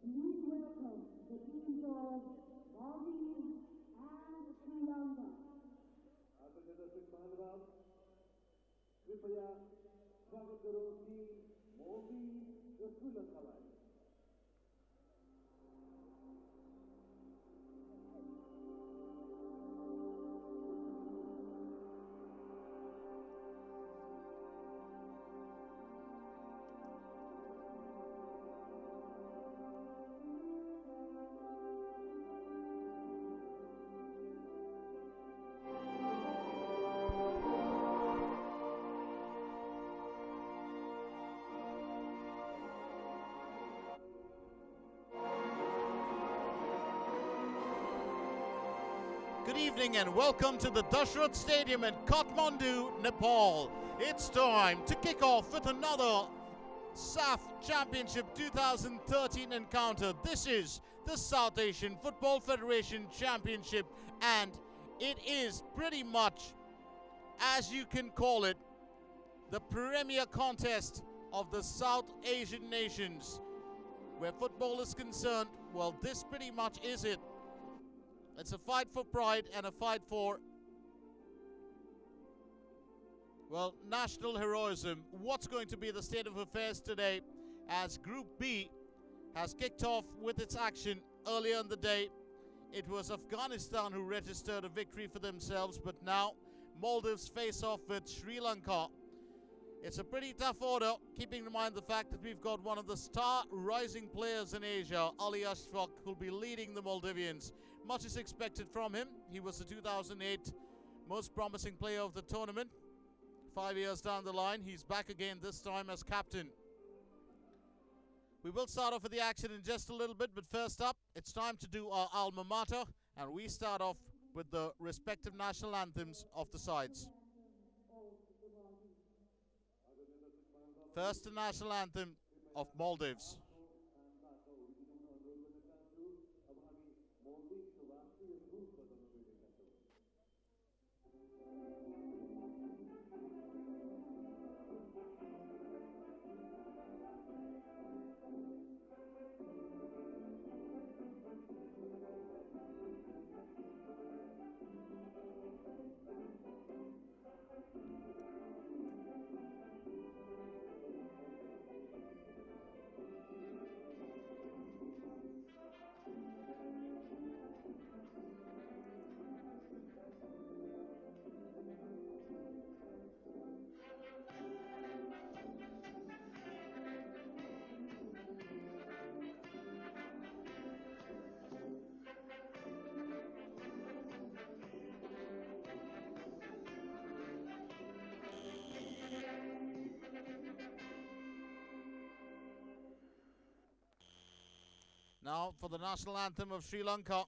Please welcome the teams of Maldives and Sri Lanka. कृपया स्वागत करो कि मोदी र श्रीलंकालाई Good evening and welcome to the Dashrath Stadium in Kathmandu, Nepal. It's time to kick off with another SAFF Championship 2013 encounter. This is the South Asian Football Federation Championship, and it is pretty much, as you can call it, the premier contest of the South Asian nations. Where football is concerned, well, this pretty much is it. It's a fight for pride and a fight for, well, national heroism. What's going to be the state of affairs today as Group B has kicked off with its action earlier in the day? It was Afghanistan who registered a victory for themselves, but now Maldives face off with Sri Lanka. It's a pretty tough order, keeping in mind the fact that we've got one of the star rising players in Asia, A.Ashfaq, who'll be leading the Maldivians. Much is expected from him. He was the 2008 most promising player of the tournament. 5 years down the line, he's back again, this time as captain. We will start off with the action in just a little bit, but first up, it's time to do our alma mater, and we start off with the respective national anthems of the sides. First, the national anthem of Maldives. Now for the national anthem of Sri Lanka.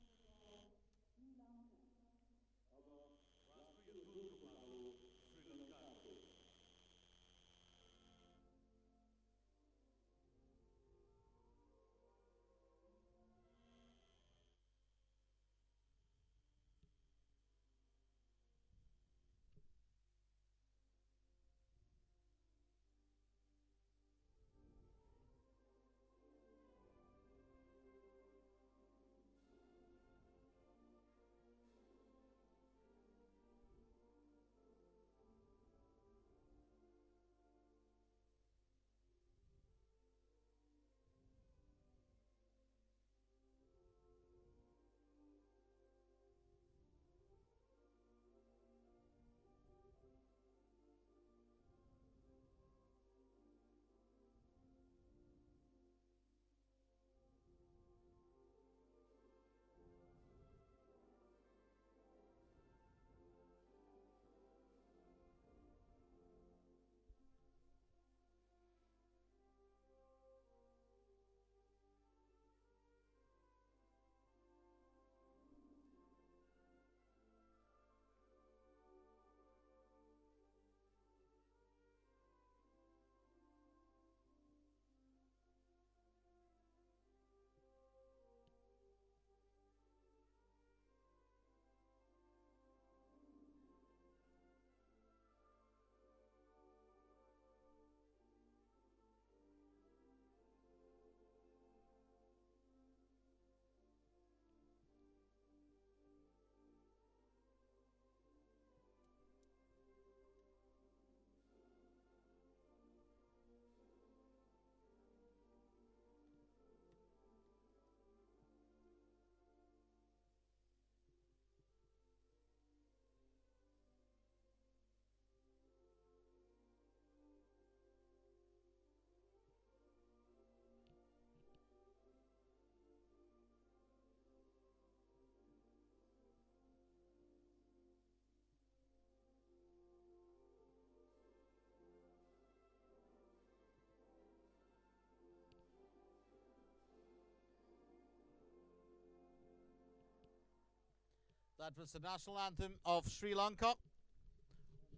That was the national anthem of Sri Lanka.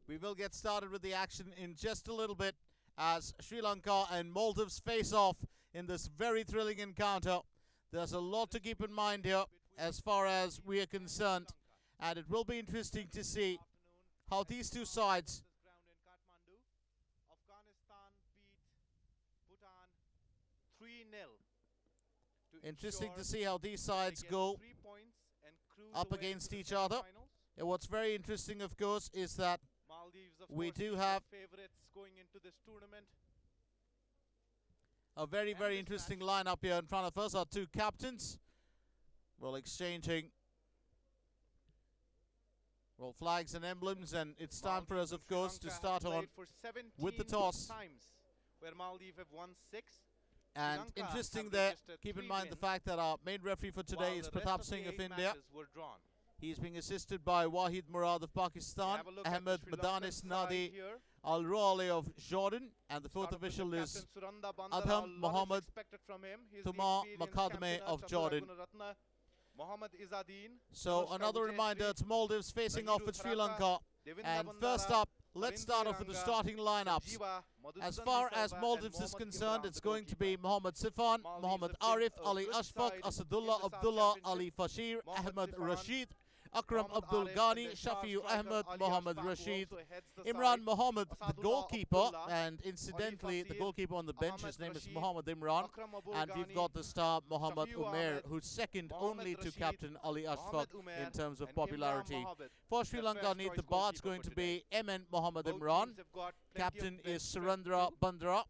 We will get started with the action in just a little bit as Sri Lanka and Maldives face off in this very thrilling encounter. There's a lot to keep in mind here as far as we are concerned, and it will be interesting to see how these two sides interesting to see how these sides go up against each other. And what's very interesting, of course, is that we do have going into this tournament. A very, very interesting lineup here in front of us. Our two captains, well, exchanging, well, flags and emblems, and it's time for us, of course, to start on with the toss. Where Maldives have won 6. And interesting there, keep in mind the fact that our main referee for today is Pratap Singh of India. He's being assisted by Wahid Murad of Pakistan, Ahmed Madanis Nadi Al-Rawali of Jordan, and the fourth official is A.Mohamed Tuma Makadme of Jordan. So another reminder, it's Maldives facing off with Sri Lanka. And first up, let's start off with the starting lineups. As far as Maldives is concerned, it's going to be M.Sifan, M.Arif, A.Ashfaq, A.Abdulla, A.Fasir, M.Rasheed, Akram Abdul Ghani, Shafiu Ahmed, M.Rasheed, M.Imran Mohammed, the goalkeeper, and incidentally, the goalkeeper on the bench, his name is M.Imran, and we've got the star M.Umair, who's second only to Captain A.Ashfaq in terms of popularity. For Sri Lanka, need the bar, it's going to be M.Imran. Captain is Suranda Bandra.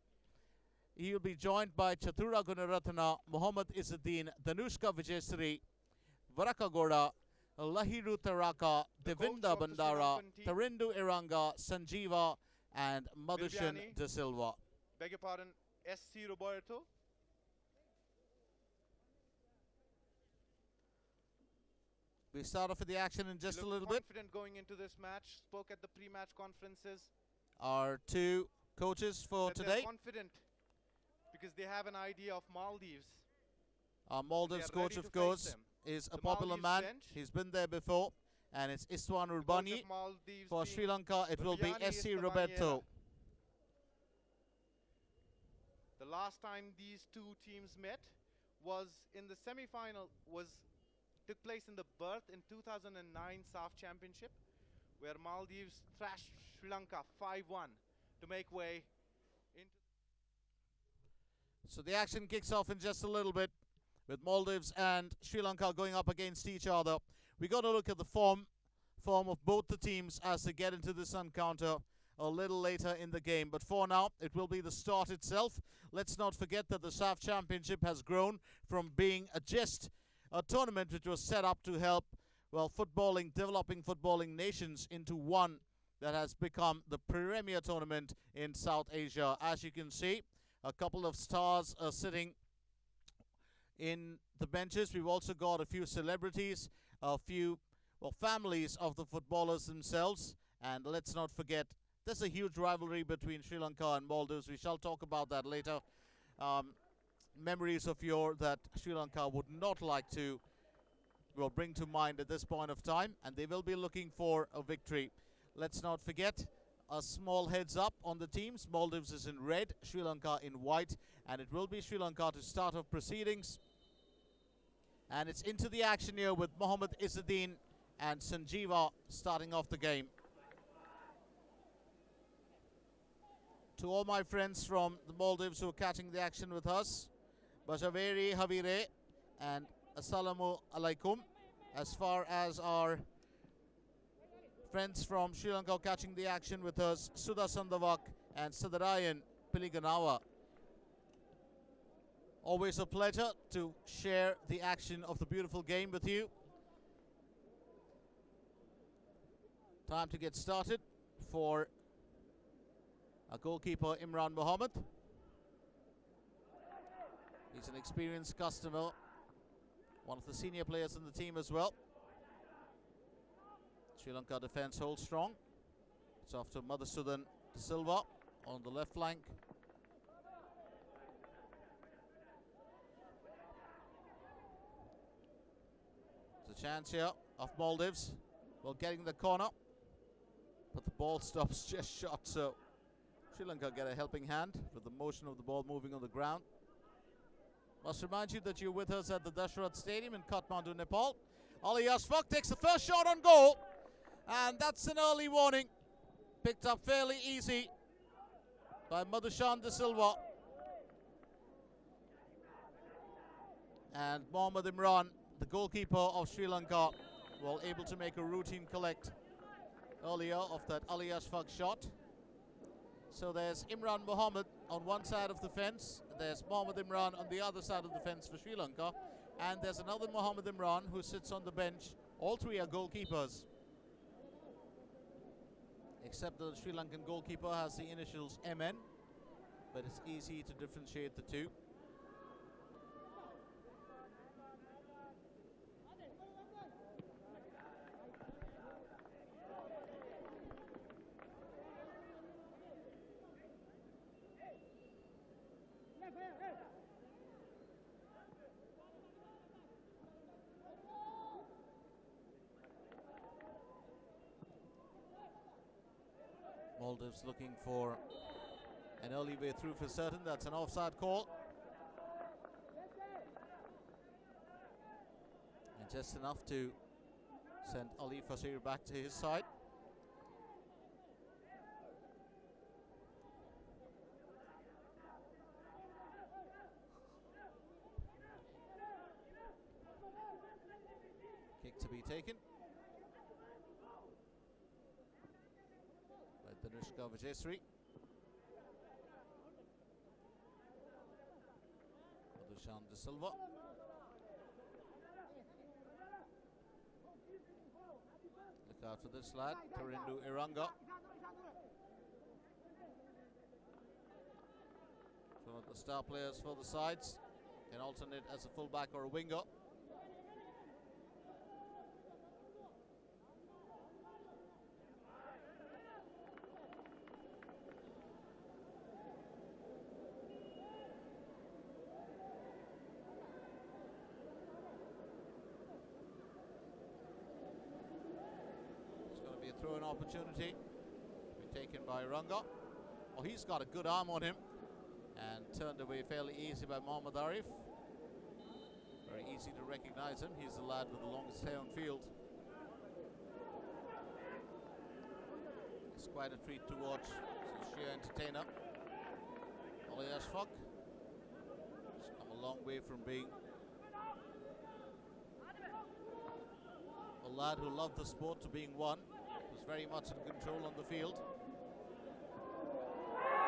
He will be joined by Chathura Gunaratana, M.Izzadeen, Danushka Wijesiri, Warakagoda, Lahiru Taraka, Dewinda Bandara, Tharindu Iranga, Sanjeewa, and Madushan de Silva. Beg your pardon, S.C. Roberto. We start off with the action in just a little bit. Confident going into this match. Spoke at the pre-match conferences. Our two coaches for today. Confident because they have an idea of Maldives. Our Maldives coach, of course, is a popular man. He's been there before, and it's Istvan Urbani. For Sri Lanka, it will be S.C. Roberto. The last time these two teams met was in the semi-final, took place in the Berth in 2009 SAFF Championship, where Maldives thrashed Sri Lanka 5-1 to make way into. So the action kicks off in just a little bit, with Maldives and Sri Lanka going up against each other. We got to look at the form of both the teams as they get into this encounter a little later in the game. But for now, it will be the start itself. Let's not forget that the SAFF Championship has grown from being just a tournament which was set up to help, well, developing footballing nations into one that has become the premier tournament in South Asia. As you can see, a couple of stars are sitting in the benches. We've also got a few celebrities, a few, well, families of the footballers themselves. And let's not forget, there's a huge rivalry between Sri Lanka and Maldives. We shall talk about that later. Memories of yore that Sri Lanka would not like to, well, bring to mind at this point of time. And they will be looking for a victory. Let's not forget, a small heads up on the teams. Maldives is in red, Sri Lanka in white. And it will be Sri Lanka to start off proceedings. And it's into the action here with M.Izzadeen and Sanjeewa starting off the game. To all my friends from the Maldives who are catching the action with us, Bajaveri Havire and Assalamu Alaikum. As far as our friends from Sri Lanka catching the action with us, Sudha Sandavak and Sadarayan Piliganawa. Always a pleasure to share the action of the beautiful game with you. Time to get started for our goalkeeper, Imran Mohammed. He's an experienced customer, one of the senior players in the team as well. Sri Lanka defense holds strong. It's off to Madushan de Silva on the left flank. Chance here of Maldives. Well, getting the corner, but the ball stops just short, so Sri Lanka get a helping hand with the motion of the ball moving on the ground. Must remind you that you're with us at the Dashrath Stadium in Kathmandu, Nepal. A.Ashfaq takes the first shot on goal, and that's an early warning. Picked up fairly easy by Madushan de Silva. And M.Imran, the goalkeeper of Sri Lanka, well, able to make a routine collect earlier of that A.Ashfaq shot. So there's A.Mohamed on one side of the fence, there's M.Imran on the other side of the fence for Sri Lanka, and there's another M.Imran who sits on the bench. All three are goalkeepers, except the Sri Lankan goalkeeper has the initials MN, but it's easy to differentiate the two. Maldives looking for an early way through for certain. That's an offside call. And just enough to send A.Fasir back to his side. Kick to be taken by Wijesiri. Madushan de Silva. Look out for this lad, Tharindu Iranga. One of the star players for the sides. Can alternate as a fullback or a winger. Throw-in opportunity to be taken by Ranga. Oh, he's got a good arm on him and turned away fairly easy by M.Arif. Very easy to recognize him. He's the lad with the longest hair on field. It's quite a treat to watch. He's a sheer entertainer. A.Ashfaq has come a long way from being a lad who loved the sport to being one. Very much in control on the field.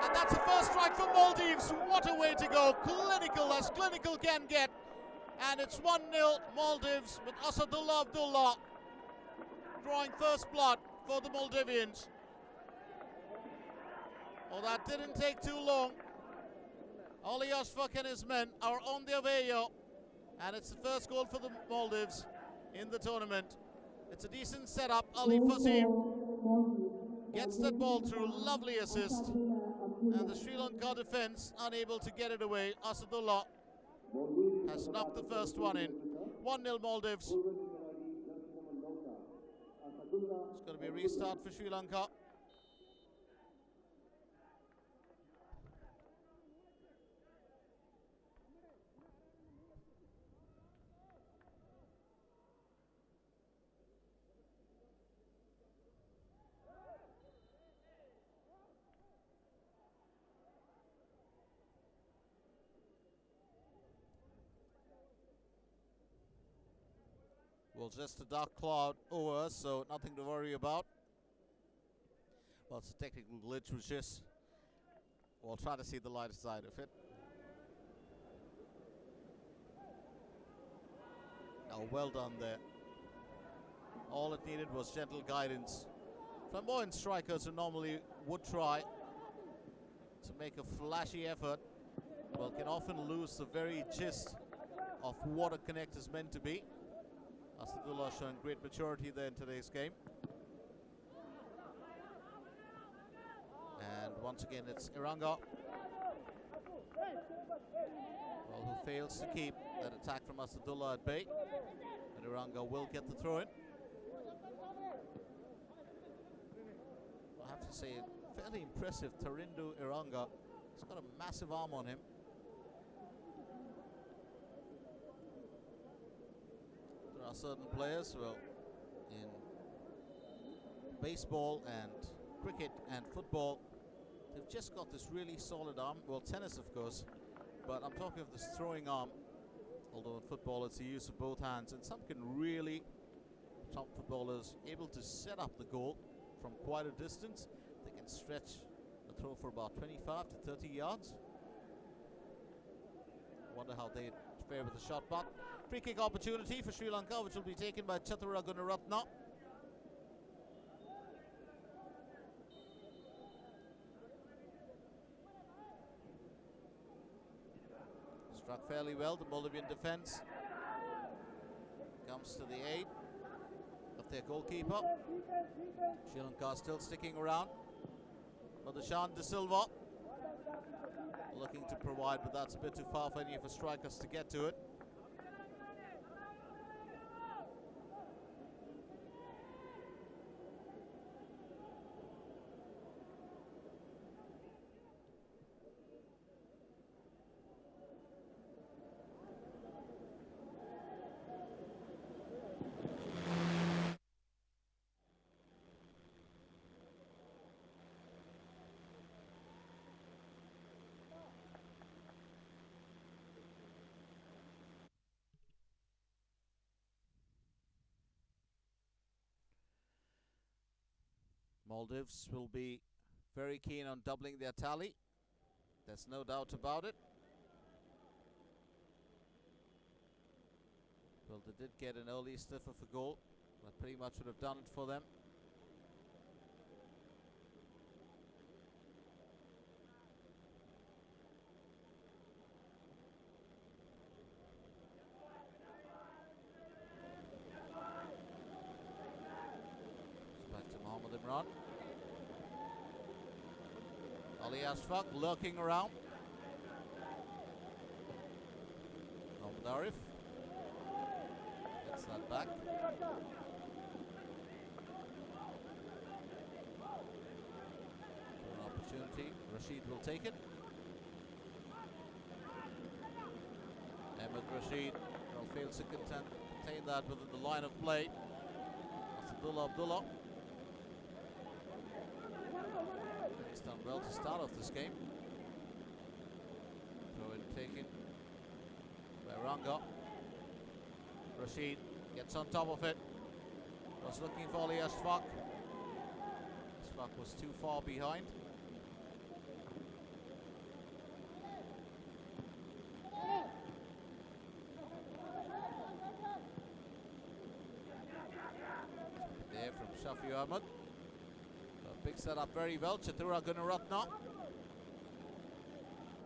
And that's a first strike for Maldives. What a way to go. Clinical as clinical can get. And it's 1-0 Maldives with A.Abdulla drawing first blood for the Maldivians. Oh, that didn't take too long. A.Ashfaq and his men are on their way here. And it's the first goal for the Maldives in the tournament. It's a decent setup. A.Fasir gets that ball through, lovely assist, and the Sri Lanka defence unable to get it away. A.Abdulla has knocked the first one in. 1-0 Maldives. It's going to be a restart for Sri Lanka. Well, just a dark cloud over us, so nothing to worry about. Well, it's a technical glitch, which is, we'll try to see the lighter side of it. Oh, well done there. All it needed was gentle guidance. Flamboyant strikers who normally would try to make a flashy effort, well, can often lose the very gist of what a connect is meant to be. A.Abdulla showing great maturity there in today's game. And once again, it's Iranga, well, who fails to keep that attack from A.Abdulla at bay. And Iranga will get the throw-in. to say, fairly impressive Tharindu Iranga. He's got a massive arm on him. There are certain players, well, in baseball and cricket and football, they've just got this really solid arm. Well, tennis, of course, but I'm talking of this throwing arm. Although in football, it's the use of both hands, and some can really, top footballers, able to set up the goal from quite a distance. They can stretch the throw for about 25 to 30 yards. Wonder how they fare with the shot, but free kick opportunity for Sri Lanka, which will be taken by Chathura Gunaratna. Struck fairly well. The Maldivian defense comes to the aid of their goalkeeper. Sri Lanka still sticking around. Madushan De Silva looking to provide, but that's a bit too far for any of the strikers to get to it. Maldives will be very keen on doubling their tally. There's no doubt about it. Well, they did get an early sniff of a goal. That pretty much would have done it for them. It's back to M.Imran. A.Ashfaq lurking around. M.Arif gets that back. For an opportunity, Rasheed will take it. M.Rasheed fails to contain that within the line of play. That's A.Abdulla. He's done well to start off this game. Throw in taken by Ranga. Rasheed gets on top of it. Was looking for A.Ashfaq. A.Ashfaq was too far behind. There from A.Ahmed. Picks that up very well. Chathura Gunaratna.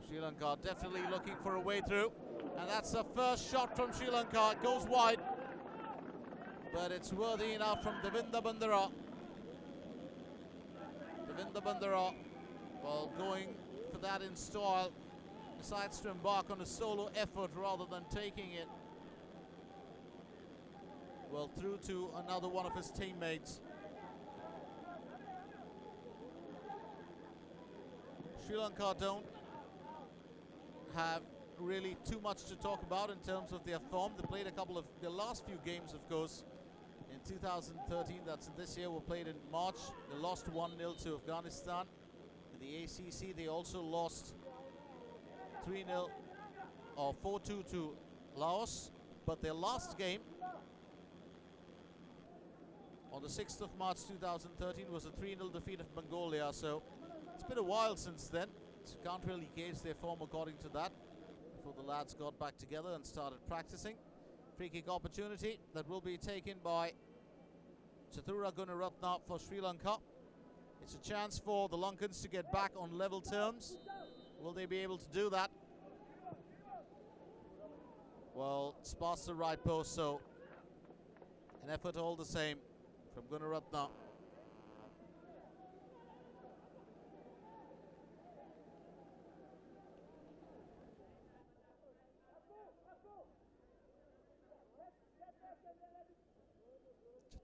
Sri Lanka definitely looking for a way through. And that's the first shot from Sri Lanka. It goes wide. But it's worthy enough from Dewinda Bandara. Dewinda Bandara, well, going for that in style, decides to embark on a solo effort rather than taking it, well, through to another one of his teammates. Sri Lanka don't have really too much to talk about in terms of their form. They played a couple of the last few games, of course, in 2013. That's this year. Were played in March. They lost 1-0 to Afghanistan. In the ACC, they also lost 3-0 or 4-2 to Laos. But their last game on the 6th of March 2013 was a 3-0 defeat of Mongolia. So it's been a while since then. So can't really gauge their form according to that. Before the lads got back together and started practicing. Free kick opportunity that will be taken by Chathura Gunaratna for Sri Lanka. It's a chance for the Lankans to get back on level terms. Will they be able to do that? Well, it's past the right post, so an effort all the same from Gunaratna.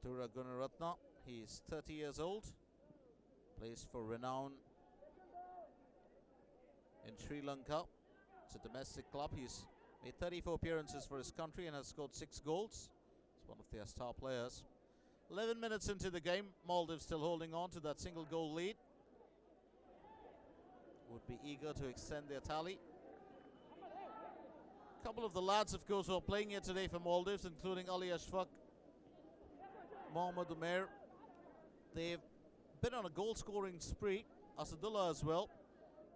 Chathura Gunaratna, he is 30 years old, Plays for Renown in Sri Lanka. It's a domestic club. He's made 34 appearances for his country and has scored 6 goals. He's one of their star players. 11 minutes into the game, Maldives still holding on to that single goal lead. Would be eager to extend their tally. A couple of the lads, of course, who are playing here today for Maldives, including A.Ashfaq, M.Umair. They've been on a goal-scoring spree, A.Abdulla as well,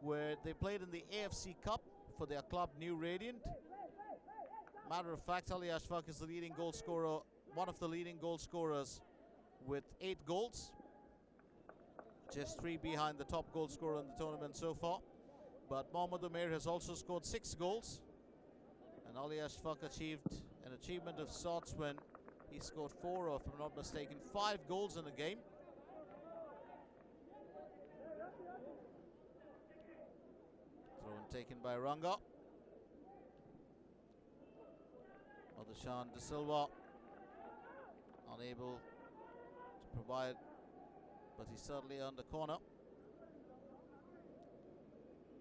where they played in the AFC Cup for their club New Radiant. Matter of fact, A.Ashfaq is the leading goal scorer, one of the leading goal scorers with 8 goals. Just 3 behind the top goal scorer in the tournament so far. But M.Umair has also scored 6 goals. And A.Ashfaq achieved an achievement of sorts when he scored 4, or if I'm not mistaken, 5 goals in a game. Throw in taken by Ranga. Madushan De Silva unable to provide, but he certainly earned a corner.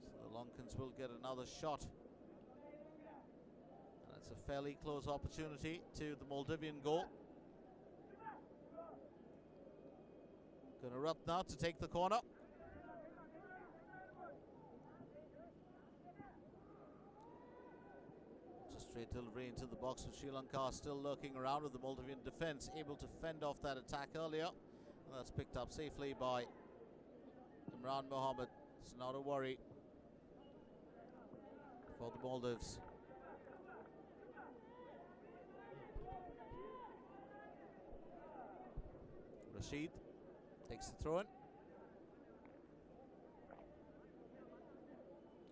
So the Lankans will get another shot. And it's a fairly close opportunity to the Maldivian goal. Gunaratna to take the corner. Straight delivery into the box with Sri Lanka still lurking around, with the Maldivian defence able to fend off that attack earlier. And that's picked up safely by M.Mohamed. It's not a worry for the Maldives. Rasheed takes the throw in.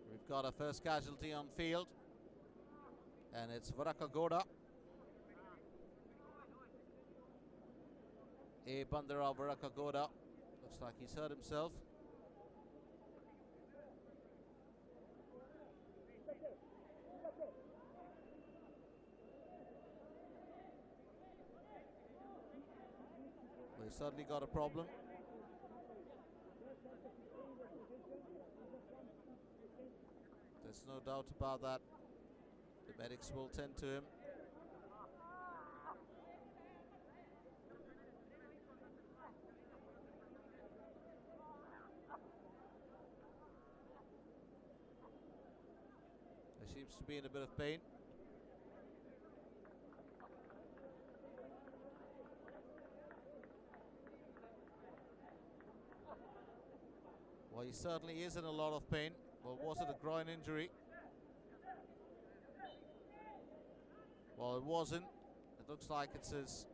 We've got a first casualty on field. And it's Warakagoda. Bandara Warakagoda. Looks like he's hurt himself. Well, he's certainly got a problem. There's no doubt about that. The medics will tend to him. He seems to be in a bit of pain. Well, he certainly is in a lot of pain. Well, was it a groin injury? Well, it wasn't. It looks like it's his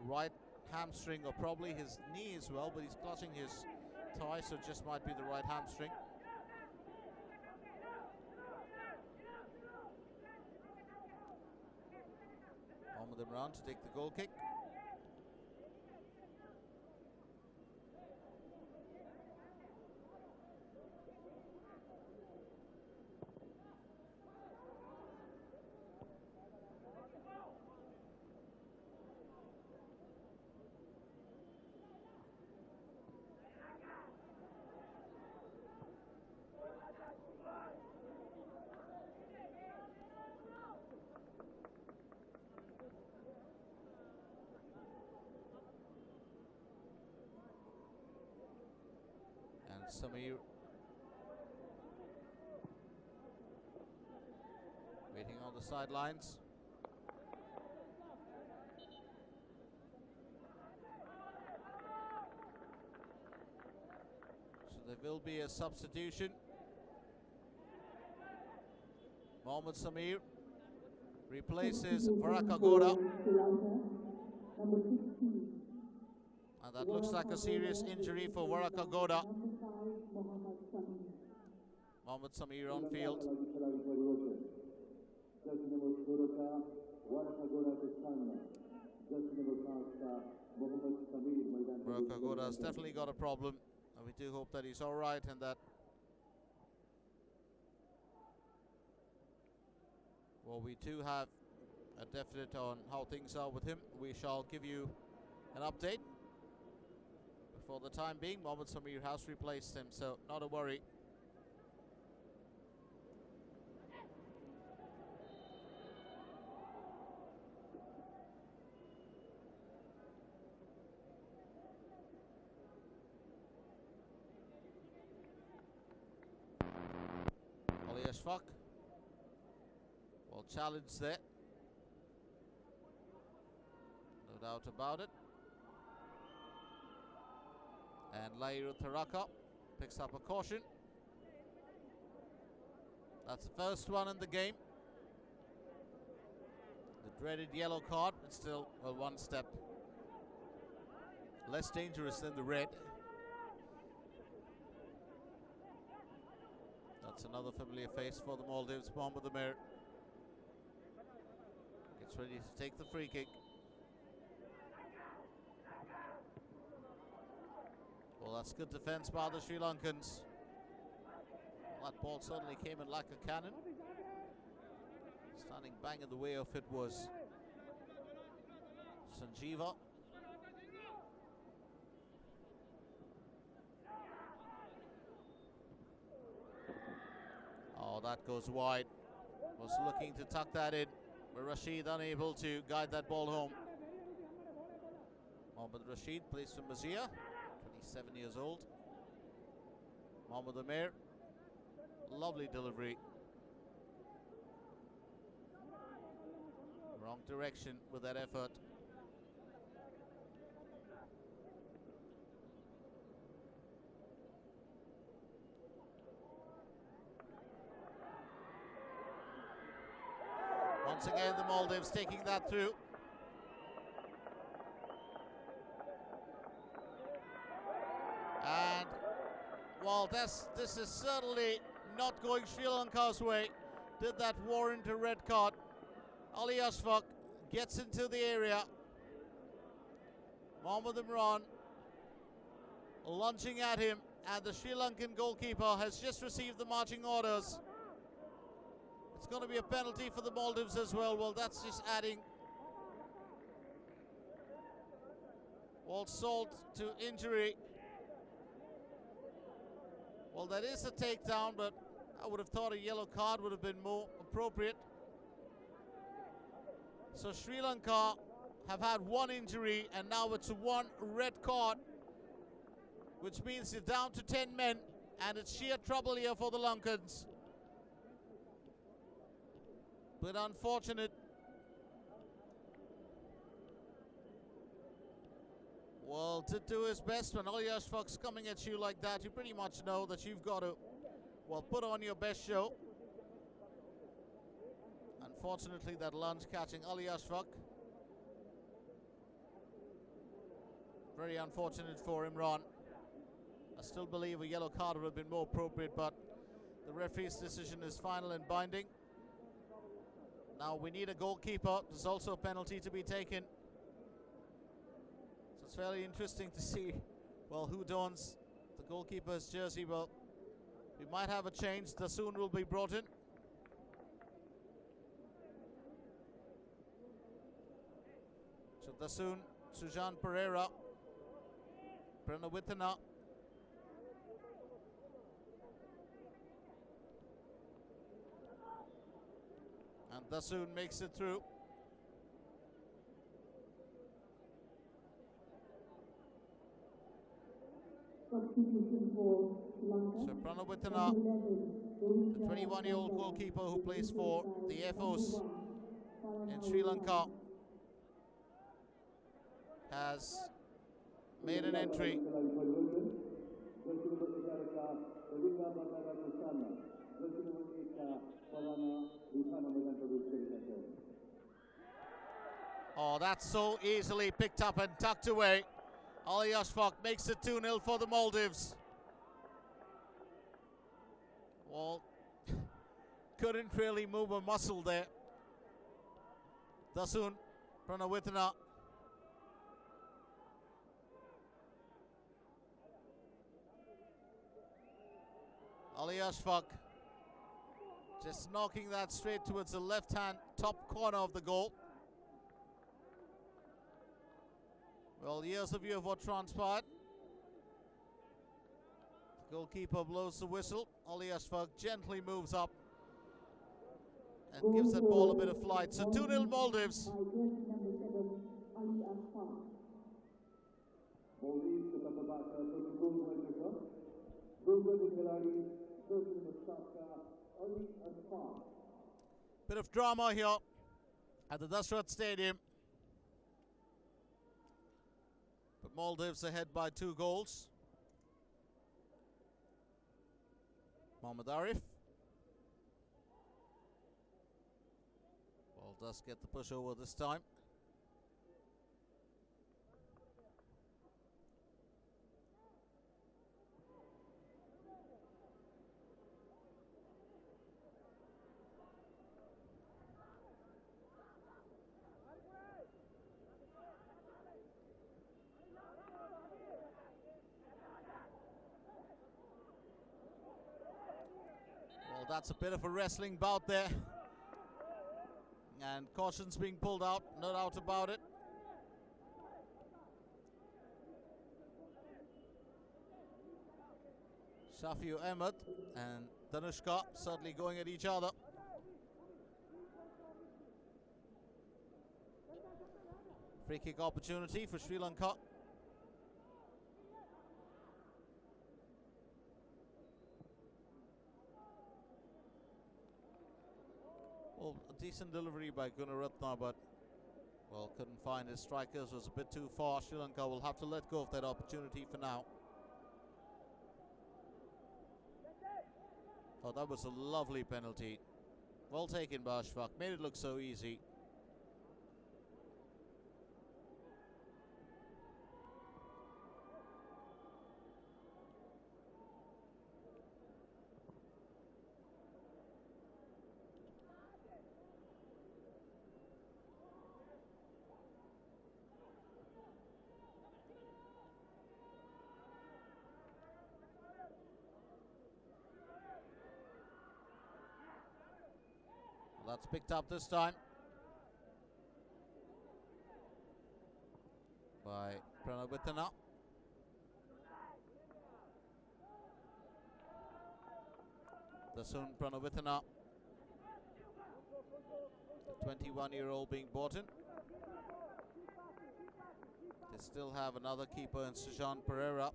right hamstring, or probably his knee as well, but he's clutching his thigh, so it just might be the right hamstring. M.Imran to take the goal kick. Samir waiting on the sidelines. So there will be a substitution. Mohamed Samir replaces Warakagoda. And that looks like a serious injury for Warakagoda. Mohamed Samir on field. Warakagoda has definitely got a problem, and we do hope that he's all right and that, well, we do have a definite on how things are with him. We shall give you an update for the time being. Mohammad Samir has replaced him, so not a worry. A.Ashfaq. Well, challenge there. No doubt about it. And Lahiru picks up a caution. That's the first one in the game. The dreaded yellow card, but still, well, one step less dangerous than the red. That's another familiar face for the Maldives. M.Umair gets ready to take the free kick. Well, that's good defense by the Sri Lankans. Well, that ball certainly came in like a cannon. Standing bang in the way of it was Sanjeewa. Oh, that goes wide. Was looking to tuck that in, but Rasheed unable to guide that ball home. M.Rasheed plays for Mazia, 27 years old. M.Umair, lovely delivery. Wrong direction with that effort. Once again, the Maldives taking that through. And while this is certainly not going Sri Lanka's way, did that warrant a red card? A.Ashfaq gets into the area. M.Imran lunging at him, and the Sri Lankan goalkeeper has just received the marching orders. It's going to be a penalty for the Maldives as well. Well, that's just adding salt to injury. Well, that is a takedown, but I would have thought a yellow card would have been more appropriate. So Sri Lanka have had one injury, and now it's a one red card, which means you're down to 10 men, and it's sheer trouble here for the Lankans. But unfortunate. Well, to do his best when A.Ashfaq's coming at you like that, you pretty much know that you've got to, well, put on your best show. Unfortunately, that lunge catching A.Ashfaq. Very unfortunate for Imran. I still believe a yellow card would have been more appropriate, but the referee's decision is final and binding. Now we need a goalkeeper. There's also a penalty to be taken. So it's fairly interesting to see, well, who dons the goalkeeper's jersey. Well, we might have a change. Dasoon will be brought in. So Dasoon, Sujan Pereira, Pranawithana. And Dasoon makes it through. Substitution for Sri Lanka. So Pranawithana, the 21-year-old goalkeeper who plays for the FOs in Sri Lanka, has made an entry. Oh, that's so easily picked up and tucked away. A.Ashfaq makes it 2-0 for the Maldives. Well, couldn't really move a muscle there. Dasoon, Pranawithana. A.Ashfaq just knocking that straight towards the left-hand top corner of the goal. Well, years of view of what transpired. Goalkeeper blows the whistle. A.Ashfaq gently moves up and gives that ball a bit of flight. So 2-0 Maldives. By jersey number 7, A.Ashfaq. Maldives के तबदात का गोल होएगा गोल खिलाड़ी Jersey number 7 का A.Ashfaq. Bit of drama here at the Dasrat Stadium. But Maldives ahead by 2 goals. M.Arif. Ball does get the push over this time. Well, that's a bit of a wrestling bout there. And caution's being pulled out, no doubt about it. A.Ahmed and Danushka certainly going at each other. Free kick opportunity for Sri Lanka. Well, a decent delivery by Gunaratna, but, well, couldn't find his strikers, was a bit too far. Sri Lanka will have to let go of that opportunity for now. Oh, that was a lovely penalty. Well taken by A.Ashfaq, made it look so easy. That's picked up this time by Pranavithana. Dasun Pranavithana, the 21-year-old being brought in. They still have another keeper in Sujan Pereira.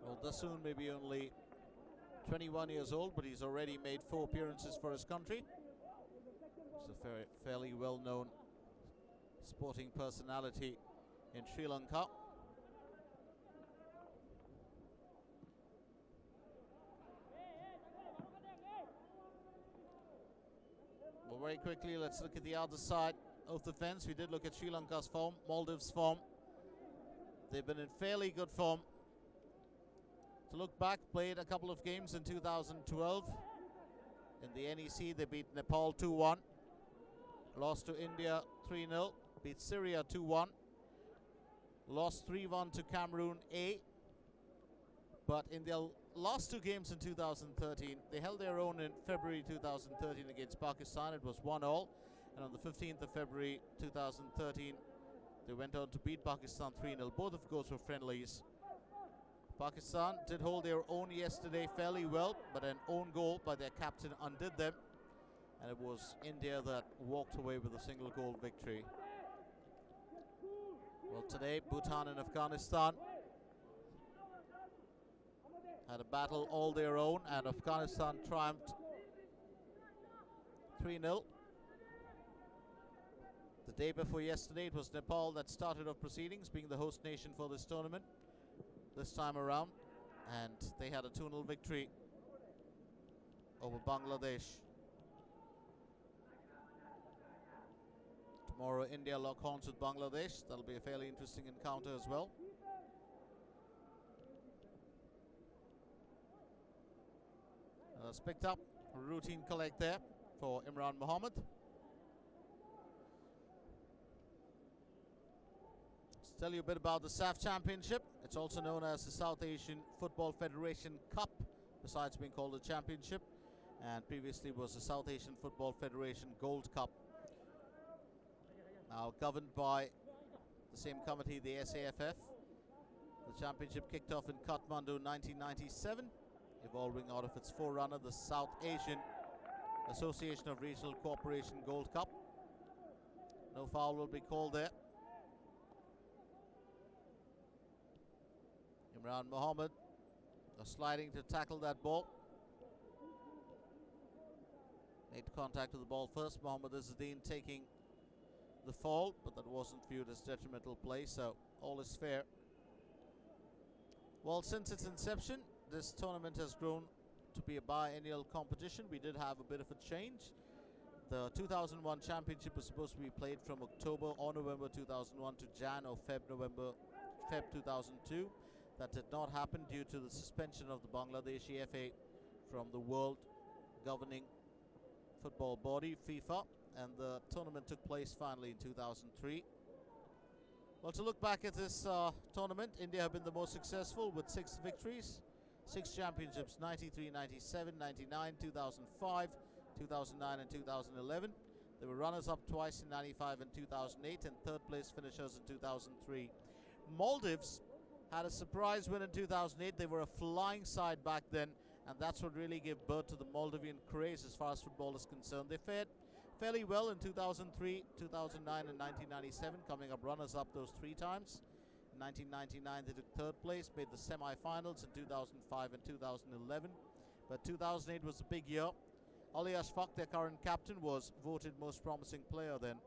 Well, Dasun may be only 21 years old, but he's already made 4 appearances for his country. He's a fairly well-known sporting personality in Sri Lanka. Well, very quickly, let's look at the other side of the fence. We did look at Sri Lanka's form, Maldives' form. They've been in fairly good form. To look back, played a couple of games in 2012. In the NEC, they beat Nepal 2-1. Lost to India 3-0. Beat Syria 2-1. Lost 3-1 to Cameroon A. But in their last 2 games in 2013, they held their own in February 2013 against Pakistan. It was 1-1. And on the 15th of February 2013, they went on to beat Pakistan 3-0. Both, of course, were friendlies. Pakistan did hold their own yesterday fairly well, but an own goal by their captain undid them. And it was India that walked away with a single goal victory. Well, today, Bhutan and Afghanistan had a battle all their own, and Afghanistan triumphed 3-0. The day before yesterday, it was Nepal that started off proceedings, being the host nation for this tournament this time around, and they had a 2-0 victory over Bangladesh. Tomorrow, India lock horns with Bangladesh. That'll be a fairly interesting encounter as well. That's picked up. Routine collect there for M.Mohamed. Let's tell you a bit about the SAFF Championship. It's also known as the South Asian Football Federation Cup, besides being called a championship, and previously was the South Asian Football Federation Gold Cup. Now governed by the same committee, the SAFF. The championship kicked off in Kathmandu 1997, evolving out of its forerunner, the South Asian Association of Regional Cooperation Gold Cup. No foul will be called there. M.Mohamed sliding to tackle that ball. Made contact with the ball first. M.Izzadeen taking the fall, but that wasn't viewed as detrimental play, so all is fair. Well, since its inception, this tournament has grown to be a biennial competition. We did have a bit of a change. The 2001 championship was supposed to be played from October or November 2001 to Jan or Feb 2002. That did not happen due to the suspension of the Bangladeshi FA from the world governing football body, FIFA, and the tournament took place finally in 2003. Well, to look back at this tournament, India have been the most successful with 6 victories, 6 championships: 93, 97, 99, 2005, 2009 and 2011. They were runners-up twice in 95 and 2008, and third-place finishers in 2003. Maldives had a surprise win in 2008. They were a flying side back then, and that's what really gave birth to the Maldivian craze as far as football is concerned. They fared fairly well in 2003, 2009 and 1997, coming up runners-up those 3 times. In 1999 they took 3rd place, made the semi-finals in 2005 and 2011. But 2008 was a big year. A.Ashfaq, their current captain, was voted most promising player then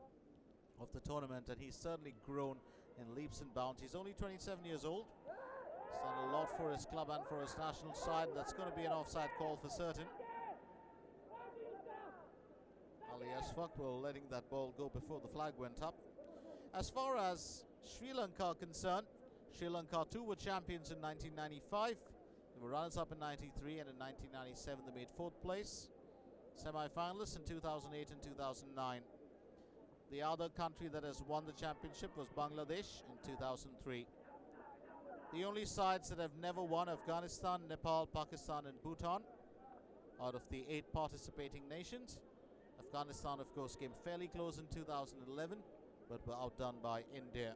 of the tournament, and he's certainly grown in leaps and bounds. He's only 27 years old. He's done a lot for his club and for his national side. That's going to be an offside call for certain. A.Ashfaq were letting that ball go before the flag went up. As far as Sri Lanka are concerned, Sri Lanka too were champions in 1995. They were runners-up in 93, and in 1997 they made 4th place. Semi-finalists in 2008 and 2009. The other country that has won the championship was Bangladesh in 2003. The only sides that have never won: Afghanistan, Nepal, Pakistan and Bhutan, out of the 8 participating nations. Afghanistan, of course, came fairly close in 2011, but were outdone by India.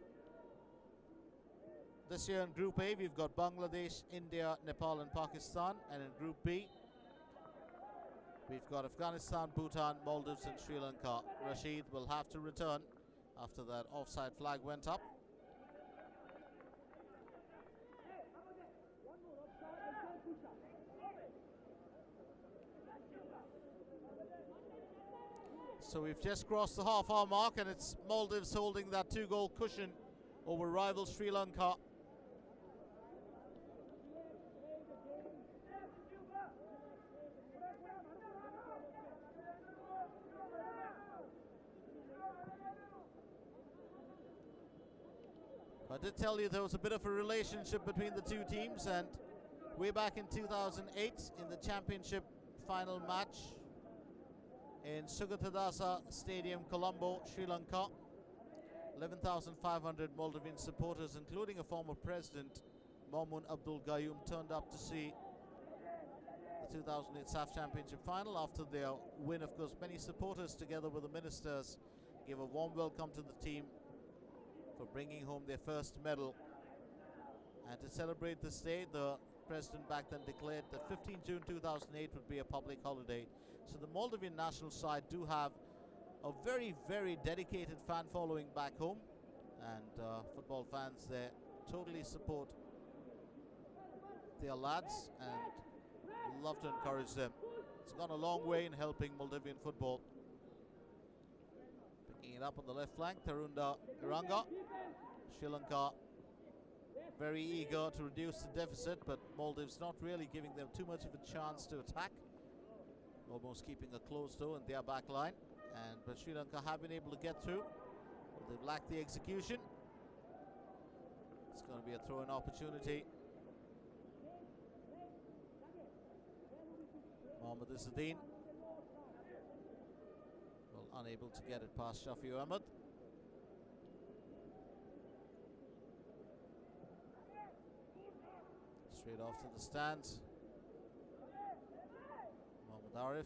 This year in Group A, we've got Bangladesh, India, Nepal and Pakistan, and in Group B, we've got Afghanistan, Bhutan, Maldives and Sri Lanka. Rasheed will have to return after that offside flag went up. So we've just crossed the half-hour mark, and it's Maldives holding that 2-goal cushion over rival Sri Lanka. I did tell you there was a bit of a relationship between the two teams, and way back in 2008 in the championship final match in Sugatadasa Stadium, Colombo, Sri Lanka, 11,500 Maldivian supporters, including a former president, Maumoon Abdul Gayoom, turned up to see the 2008 SAFF Championship final. After their win, of course, many supporters, together with the ministers, gave a warm welcome to the team for bringing home their first medal. And to celebrate this day, the president back then declared that 15 June 2008 would be a public holiday. So the Maldivian national side do have a very, very dedicated fan following back home, and football fans there totally support their lads and love to encourage them. It's gone a long way in helping Maldivian football. Picking it up on the left flank, Tharindu Iranga. Sri Lanka very eager to reduce the deficit, but Maldives not really giving them too much of a chance to attack. Almost keeping a closed door in their back line. But Sri Lanka have been able to get through. But they've lacked the execution. It's going to be a throw-in opportunity. Izzadeen. Well, unable to get it past M.Ahmed. Straight off to the stands. M.Arif.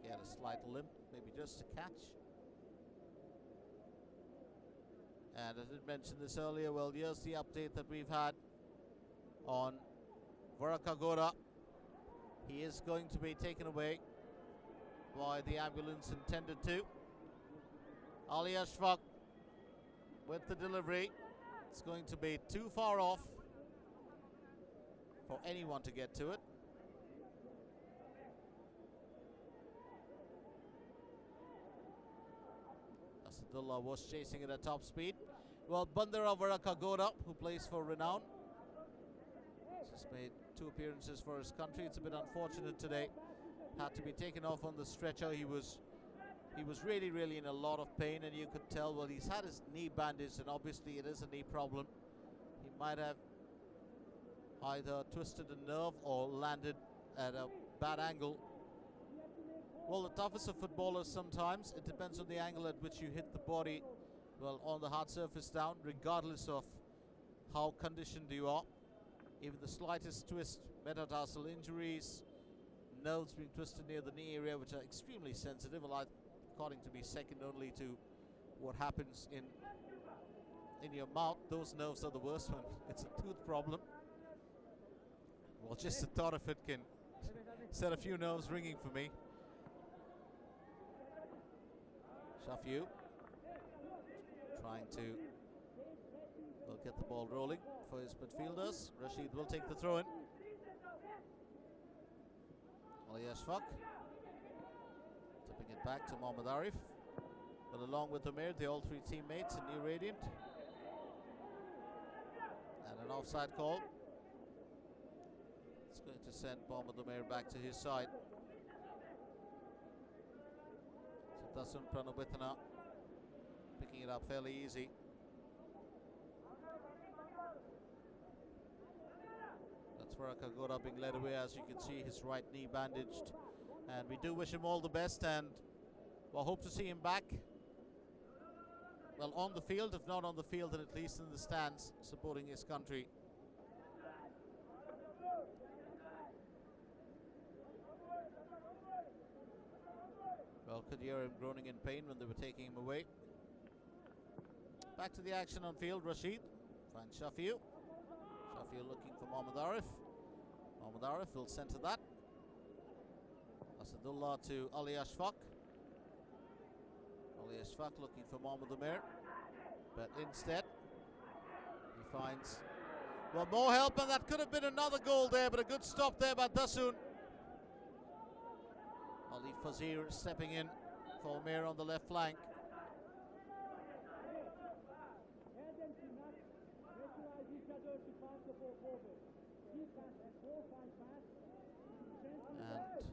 He had a slight limp, maybe just a catch. And I did mention this earlier. Well, here's the update that we've had on Warakagoda. He is going to be taken away by the ambulance intended to. A.Ashfaq with the delivery. It's going to be too far off for anyone to get to it. A.Abdulla was chasing it at top speed. Well, Bandara Warakagoda, who plays for Renown, just made 2 appearances for his country. It's a bit unfortunate today. Had to be taken off on the stretcher. He was really in a lot of pain, and you could tell. Well, he's had his knee bandaged, and obviously it is a knee problem. He might have either twisted a nerve or landed at a bad angle. Well, the toughest of footballers sometimes, it depends on the angle at which you hit the body, well, on the hard surface down, regardless of how conditioned you are. Even the slightest twist, metatarsal injuries, nerves being twisted near the knee area, which are extremely sensitive, according to me, second only to what happens in your mouth. Those nerves are the worst when it's a tooth problem. Well, just the thought of it can set a few nerves ringing for me. Shafiu trying to get the ball rolling for his midfielders. Rasheed will take the throw in. A.Ashfaq tipping it back to M.Arif. But along with Umair, they're all 3 teammates in New Radiant. And an offside call. It's going to send Umair back to his side. So Dasun Pranabithana picking it up fairly easy. That's Warakagoda being led away. As you can see, his right knee bandaged. And we do wish him all the best, and we'll hope to see him back. Well, on the field, if not on the field, then at least in the stands, supporting his country. Well, could hear him groaning in pain when they were taking him away. Back to the action on field. Rasheed finds Shafiu. Shafiu looking for M.Arif. M.Arif will centre that. A.Abdulla to A.Ashfaq. A.Ashfaq looking for M.Umair, but instead he finds, well, more help, and that could have been another goal there, but a good stop there by Dasun. A.Fasir stepping in for Umair on the left flank. And,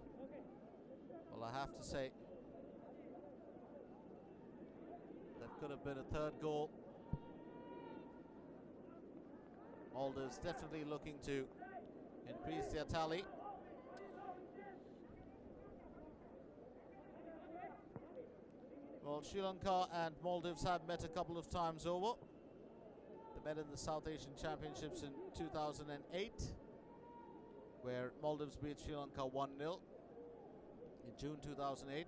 well, I have to say, that could have been a 3rd goal. Maldives definitely looking to increase their tally. Well, Sri Lanka and Maldives have met a couple of times over. They met in the South Asian Championships in 2008, where Maldives beat Sri Lanka 1-0 in June 2008.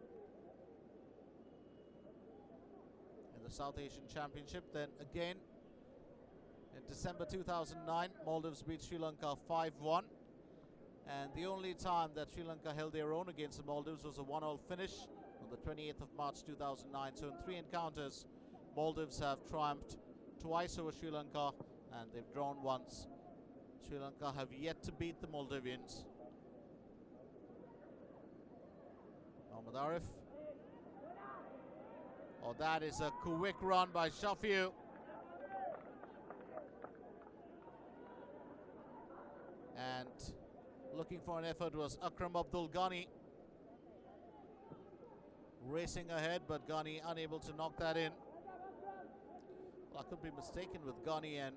In the South Asian Championship, then again in December 2009, Maldives beat Sri Lanka 5-1. And the only time that Sri Lanka held their own against the Maldives was a 1-1 finish on the 28th of March 2009. So in 3 encounters, Maldives have triumphed twice over Sri Lanka, and they've drawn once. Sri Lanka have yet to beat the Maldivians. M.Arif. Oh, that is a quick run by Shafiu. And looking for an effort was A.Abdul Ghani. Racing ahead, but Ghani unable to knock that in. Well, I could be mistaken with Ghani and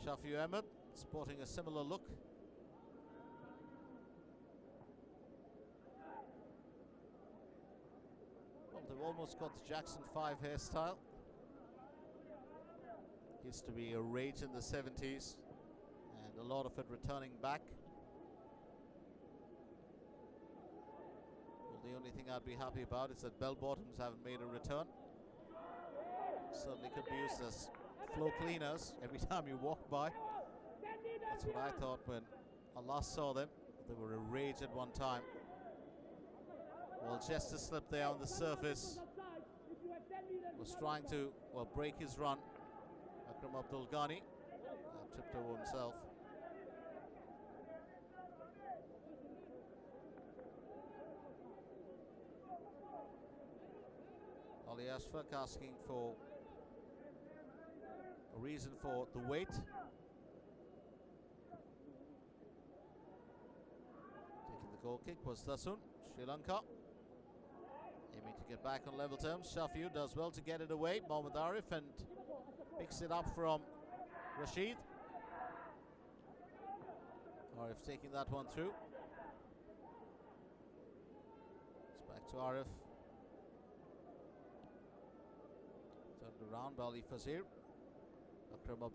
A.Ahmed, sporting a similar look. They've almost got the Jackson 5 hairstyle. Used to be a rage in the 70s, and a lot of it returning back. Well, the only thing I'd be happy about is that bell bottoms haven't made a return. Certainly could be used as floor cleaners every time you walk by. That's what I thought when I last saw them. They were a rage at one time. Well, just a slip there on the surface. Was trying to, well, break his run. A.Abdulla tripped over himself. A.Ashfaq asking for a reason for the wait. Taking the goal kick was Dasun, Sri Lanka. Aiming to get back on level terms. Shafiu does well to get it away. M.Arif and picks it up from Rasheed. Arif taking that one through. It's back to Arif. Turned around by A.Fasir. A.Abdulla.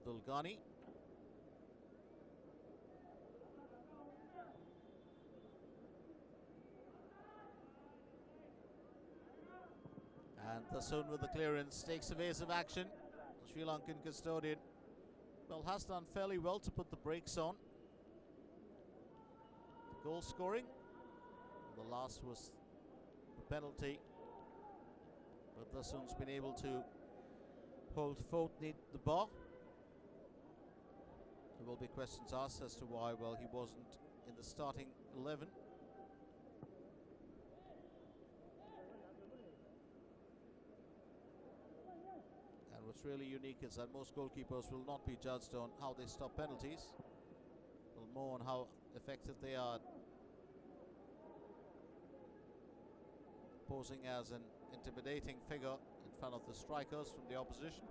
And Dasun with the clearance takes evasive action. The Sri Lankan custodian, well, has done fairly well to put the brakes on. The goal scoring, the last was the penalty, but Dasun's been able to hold forth near the bar. There will be questions asked as to why, well, he wasn't in the starting 11. And what's really unique is that most goalkeepers will not be judged on how they stop penalties, but more on how effective they are posing as an intimidating figure in front of the strikers from the opposition.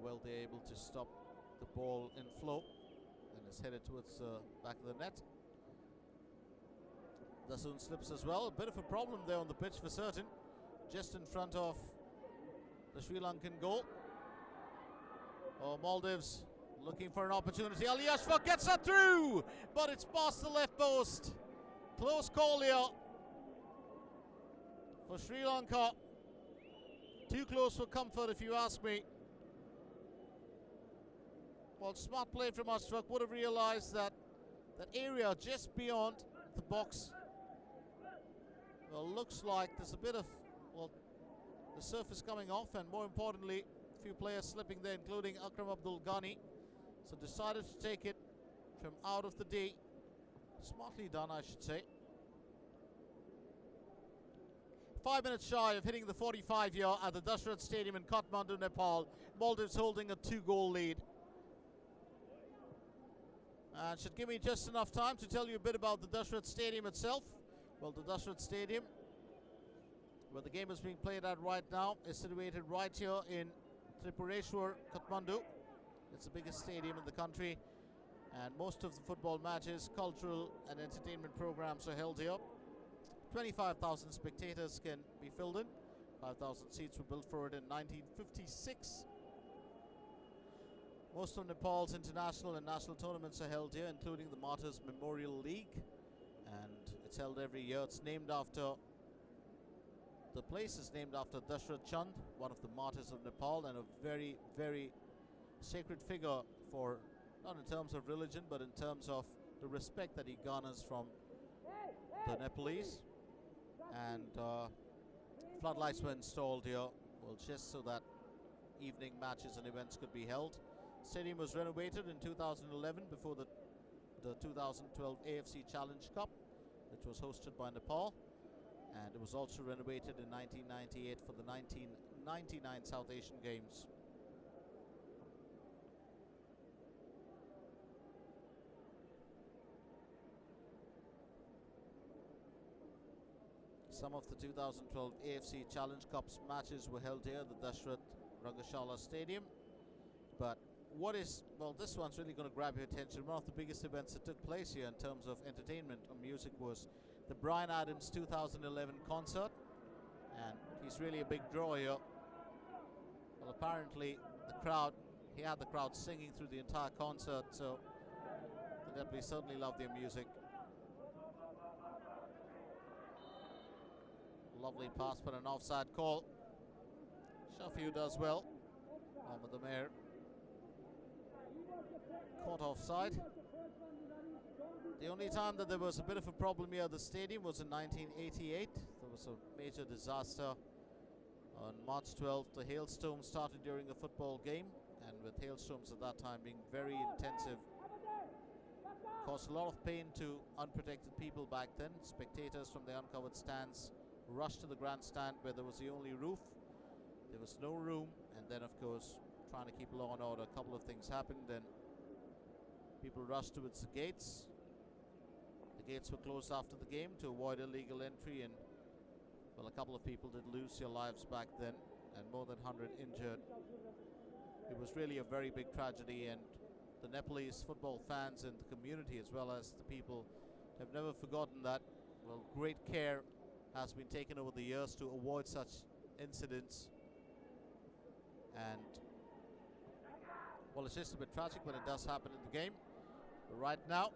Well, they're able to stop the ball in flow, and it's headed towards the back of the net. Dasun slips as well. A bit of a problem there on the pitch for certain, just in front of the Sri Lankan goal. Oh, Maldives looking for an opportunity. A.Ashfaq gets that through, but it's past the left post. Close call here for Sri Lanka. Too close for comfort, if you ask me. Well, smart play from A.Ashfaq. Would have realized that that area just beyond the box, well, looks like there's a bit of, well, the surface coming off, and more importantly, a few players slipping there, including A.Abdulla. So decided to take it from out of the D. Smartly done, I should say. 5 minutes shy of hitting the 45 here at the Dashrath Stadium in Kathmandu, Nepal. Maldives holding a 2-goal lead. And should give me just enough time to tell you a bit about the Dashrath Stadium itself. Well, the Dashrath Stadium, where the game is being played at right now, is situated right here in Tripureshwar, Kathmandu. It's the biggest stadium in the country, and most of the football matches, cultural and entertainment programs are held here. 25,000 spectators can be filled in. 5,000 seats were built for it in 1956. Most of Nepal's international and national tournaments are held here, including the Martyrs Memorial League, and it's held every year. It's named after, the place is named after Dashrath Chand, one of the martyrs of Nepal, and a very, very sacred figure for, not in terms of religion, but in terms of the respect that he garners from the Nepalese. And floodlights were installed here, well, just so that evening matches and events could be held. Stadium was renovated in 2011 before the 2012 AFC Challenge Cup, which was hosted by Nepal, and it was also renovated in 1998 for the 1999 South Asian Games. Some of the 2012 AFC Challenge Cups matches were held here at the Dashrath Rangashala Stadium. But what is, well, this one's really going to grab your attention. One of the biggest events that took place here in terms of entertainment and music was the Bryan Adams 2011 concert, and he's really a big draw here. Well, apparently he had the crowd singing through the entire concert, so the Nepalese certainly love their music. Lovely pass, but an offside call. Shafiu does well. M.Umair caught offside. The only time that there was a bit of a problem here at the stadium was in 1988. There was a major disaster on March 12th. The hailstorm started during a football game, and with hailstorms at that time being very intensive, caused a lot of pain to unprotected people back then. Spectators from the uncovered stands rushed to the grandstand where there was the only roof. There was no room, and then of course, trying to keep law and order, a couple of things happened. Then people rushed towards the gates. The gates were closed after the game to avoid illegal entry, and well, a couple of people did lose their lives back then, and more than 100 injured. It was really a very big tragedy, and the Nepalese football fans and the community, as well as the people, have never forgotten that. Well, great care has been taken over the years to avoid such incidents, and well, it's just a bit tragic when it does happen in the game. But right now,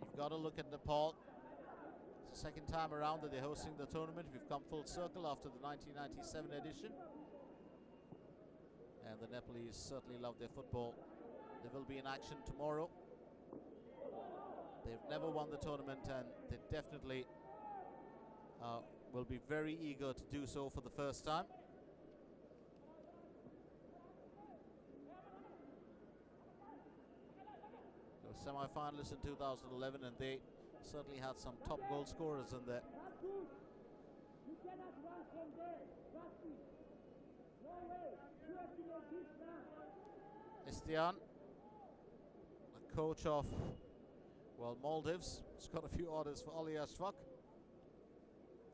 you've got to look at Nepal. It's the second time around that they're hosting the tournament. We've come full circle after the 1997 edition, and the Nepalese certainly love their football. They will be in action tomorrow. They've never won the tournament, and they definitely will be very eager to do so for the first time. They were semi-finalists in 2011, and they certainly had some top goal scorers in there. Istian, the coach of, well, Maldives, has got a few orders for A.Ashfaq.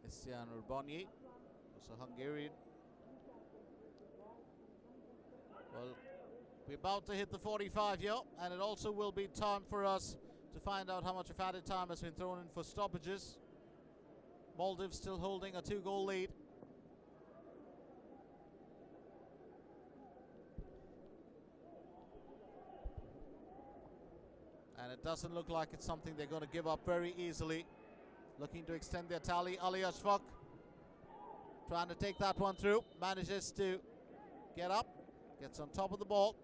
Istian Urbani, who's a Hungarian. Well, we're about to hit the 45 here, and it also will be time for us to find out how much of added time has been thrown in for stoppages. Maldives still holding a 2-goal lead. And it doesn't look like it's something they're going to give up very easily. Looking to extend their tally. A.Ashfaq trying to take that one through. Manages to get up. Gets on top of the ball.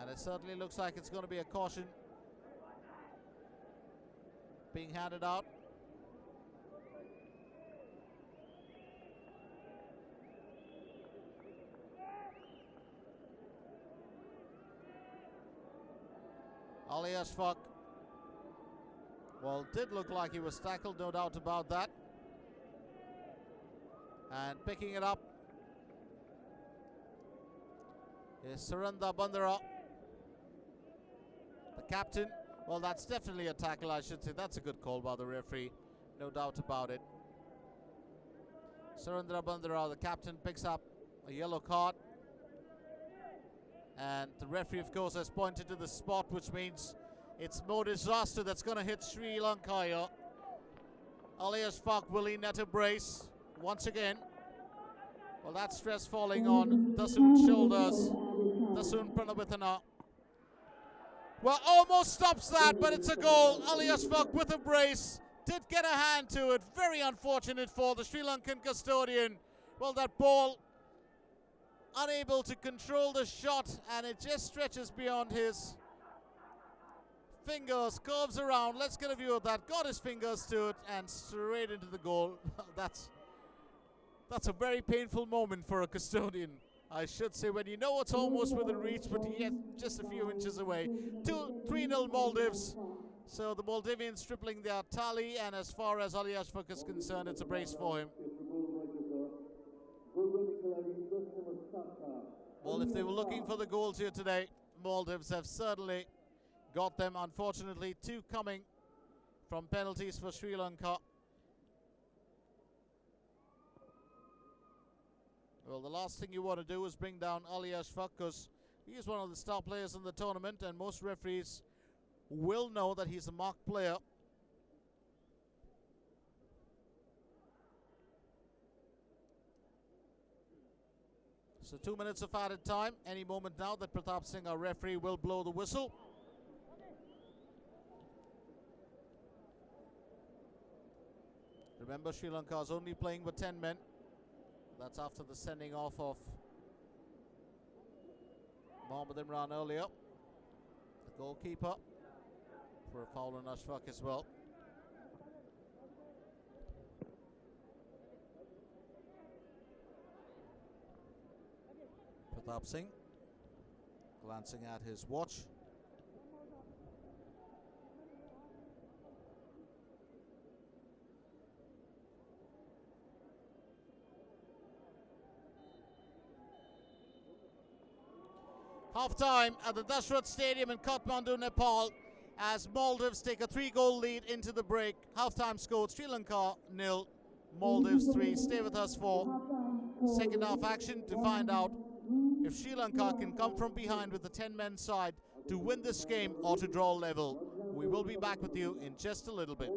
And it certainly looks like it's going to be a caution being handed out. A.Ashfaq, well, did look like he was tackled, no doubt about that. And picking it up is Suranda Bandara, the captain. Well, that's definitely a tackle, I should say. That's a good call by the referee, no doubt about it. Suranda Bandara, the captain, picks up a yellow card. And the referee, of course, has pointed to the spot, which means it's more disaster that's going to hit Sri Lanka here. A.Ashfaq will he net a brace once again. Well, that's stress falling on Dasun's shoulders. Dasun Pranabithana. Well, almost stops that, but it's a goal. A.Ashfaq with a brace. Did get a hand to it. Very unfortunate for the Sri Lankan custodian. Well, that ball unable to control the shot, and it just stretches beyond his fingers, curves around. Let's get a view of that. Got his fingers to it and straight into the goal. That's a very painful moment for a custodian, I should say, when you know it's almost within reach, but yet just a few inches away. 3-0 Maldives. So the Maldivians tripling their tally, and as far as A.Ashfaq is concerned, it's a brace for him. Well, if they were looking for the goals here today, Maldives have certainly got them. Unfortunately, 2 coming from penalties for Sri Lanka. Well, the last thing you want to do is bring down A.Ashfaq, because he is one of the star players in the tournament, and most referees will know that he's a marked player. So 2 minutes of added time. Any moment now that Pratap Singh, our referee, will blow the whistle. Remember, Sri Lanka is only playing with 10 men. That's after the sending off of M.Imran earlier. The goalkeeper for a foul on A.Ashfaq as well. Pratap Singh glancing at his watch. Half-time at the Dashrath Stadium in Kathmandu, Nepal, as Maldives take a 3-goal lead into the break. Half-time score, Sri Lanka 0, Maldives 3. Stay with us for second half action to find out if Sri Lanka can come from behind with the 10-men side to win this game or to draw level. We will be back with you in just a little bit.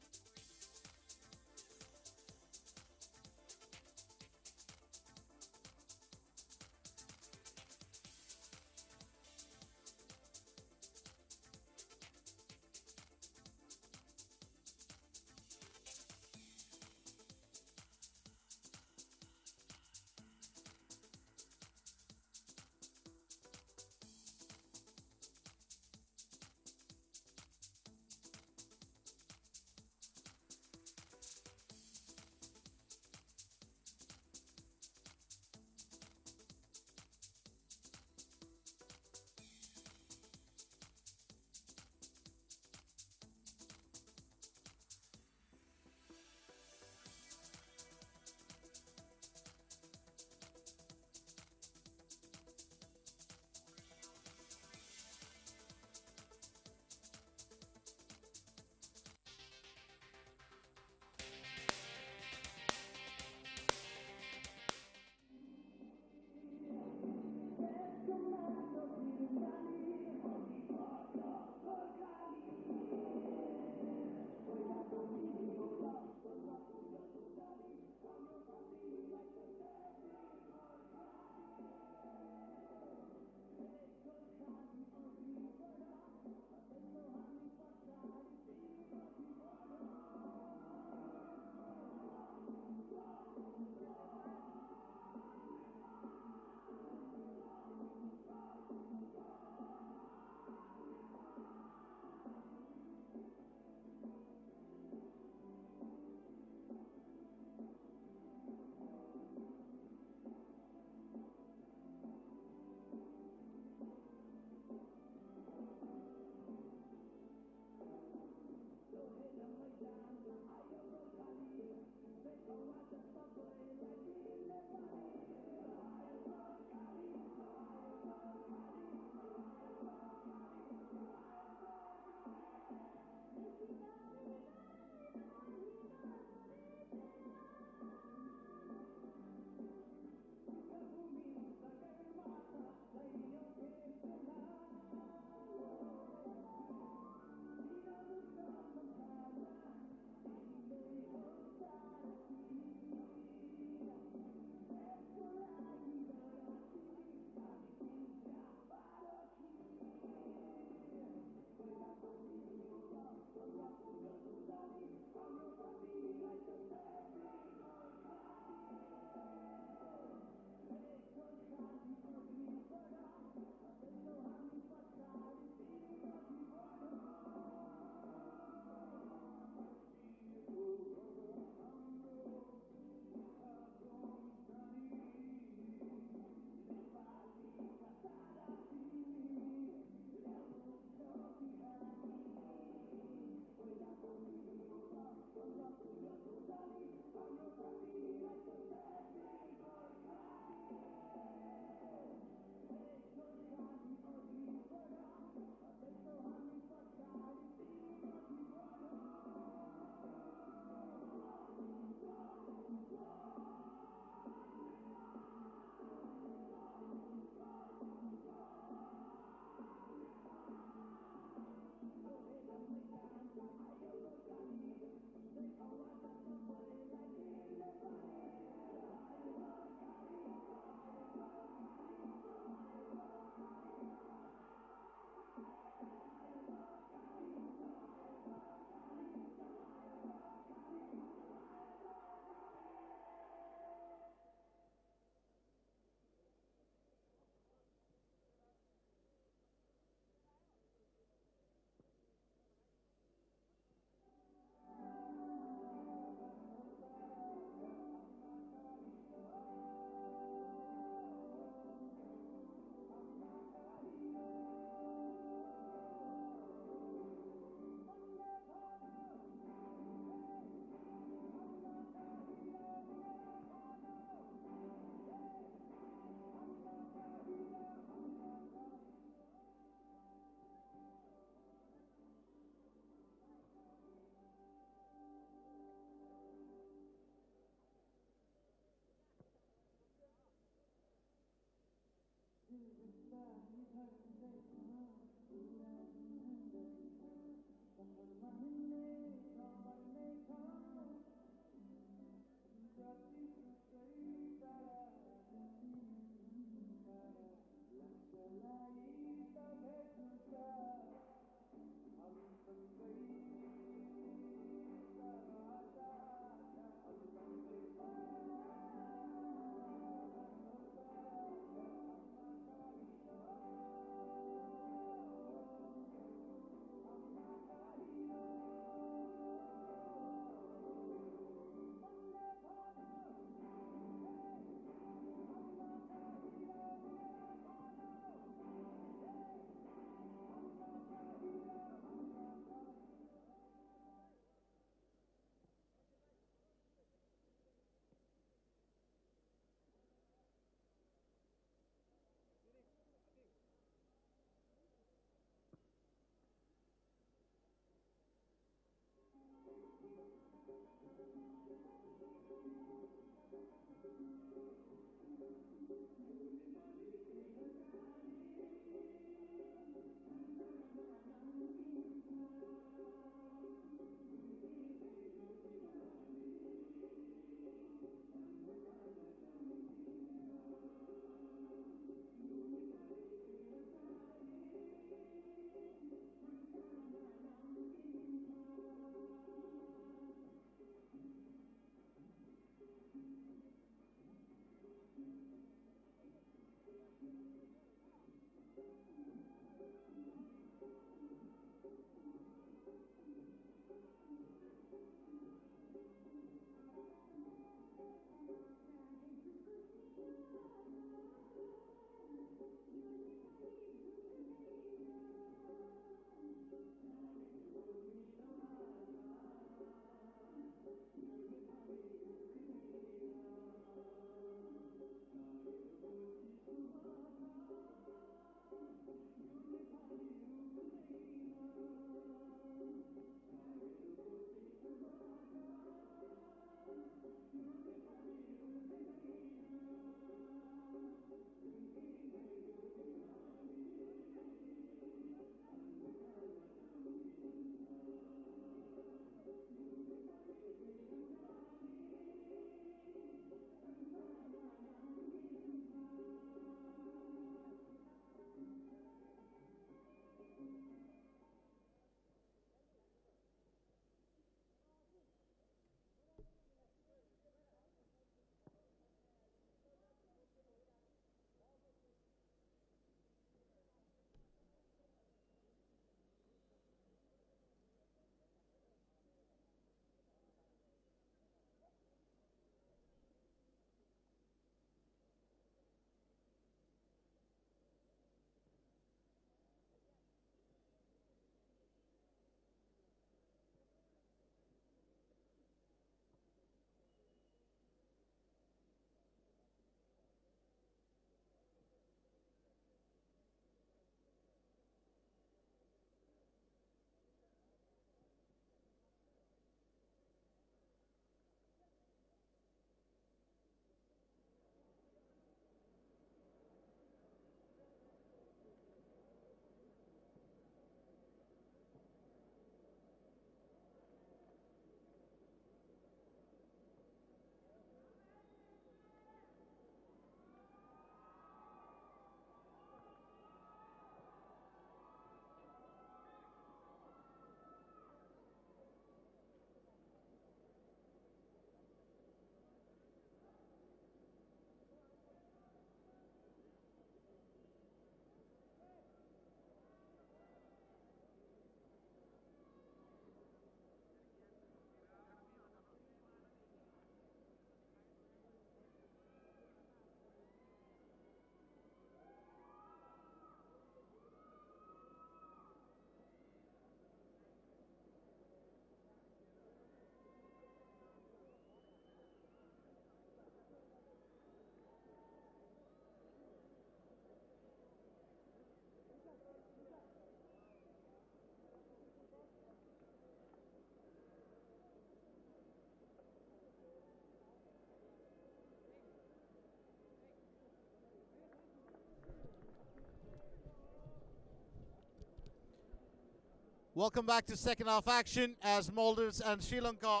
Welcome back to second half action as Maldives and Sri Lanka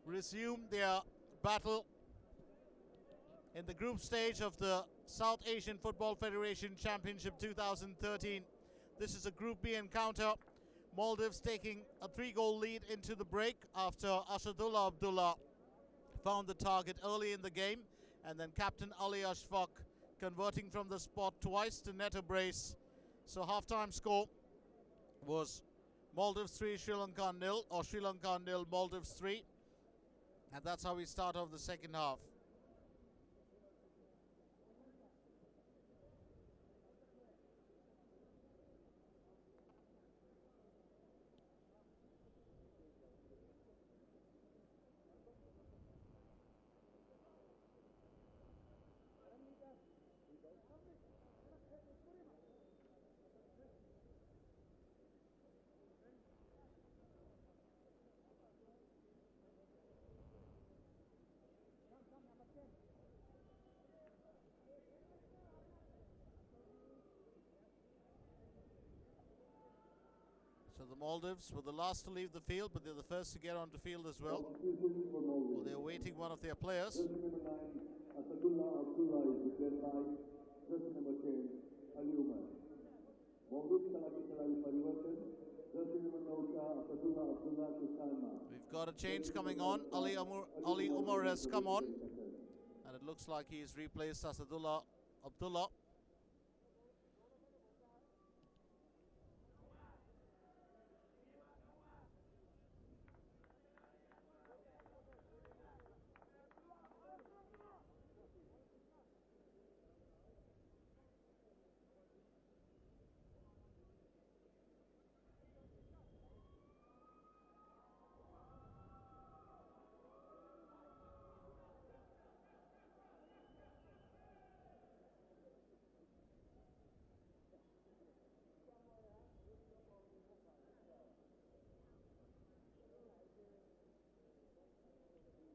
resume their battle in the group stage of the South Asian Football Federation Championship 2013. This is a Group B encounter. Maldives taking a 3-goal lead into the break after A.Abdulla found the target early in the game, and then captain A.Ashfaq converting from the spot twice to net a brace. So halftime score was Maldives 3, Sri Lanka 0, or Sri Lanka 0, Maldives 3. And that's how we start off the second half. So the Maldives were the last to leave the field, but they're the first to get onto field as well. Well, they're awaiting one of their players. Jersey number 9, A.Abdulla is declared by jersey number 10, M.Umair. Maldives Kalaki Kalari Parivartan, jersey number 9, A.Abdulla to Salma. We've got a change coming on. Ali Umar has come on, and it looks like he's replaced A.Abdulla.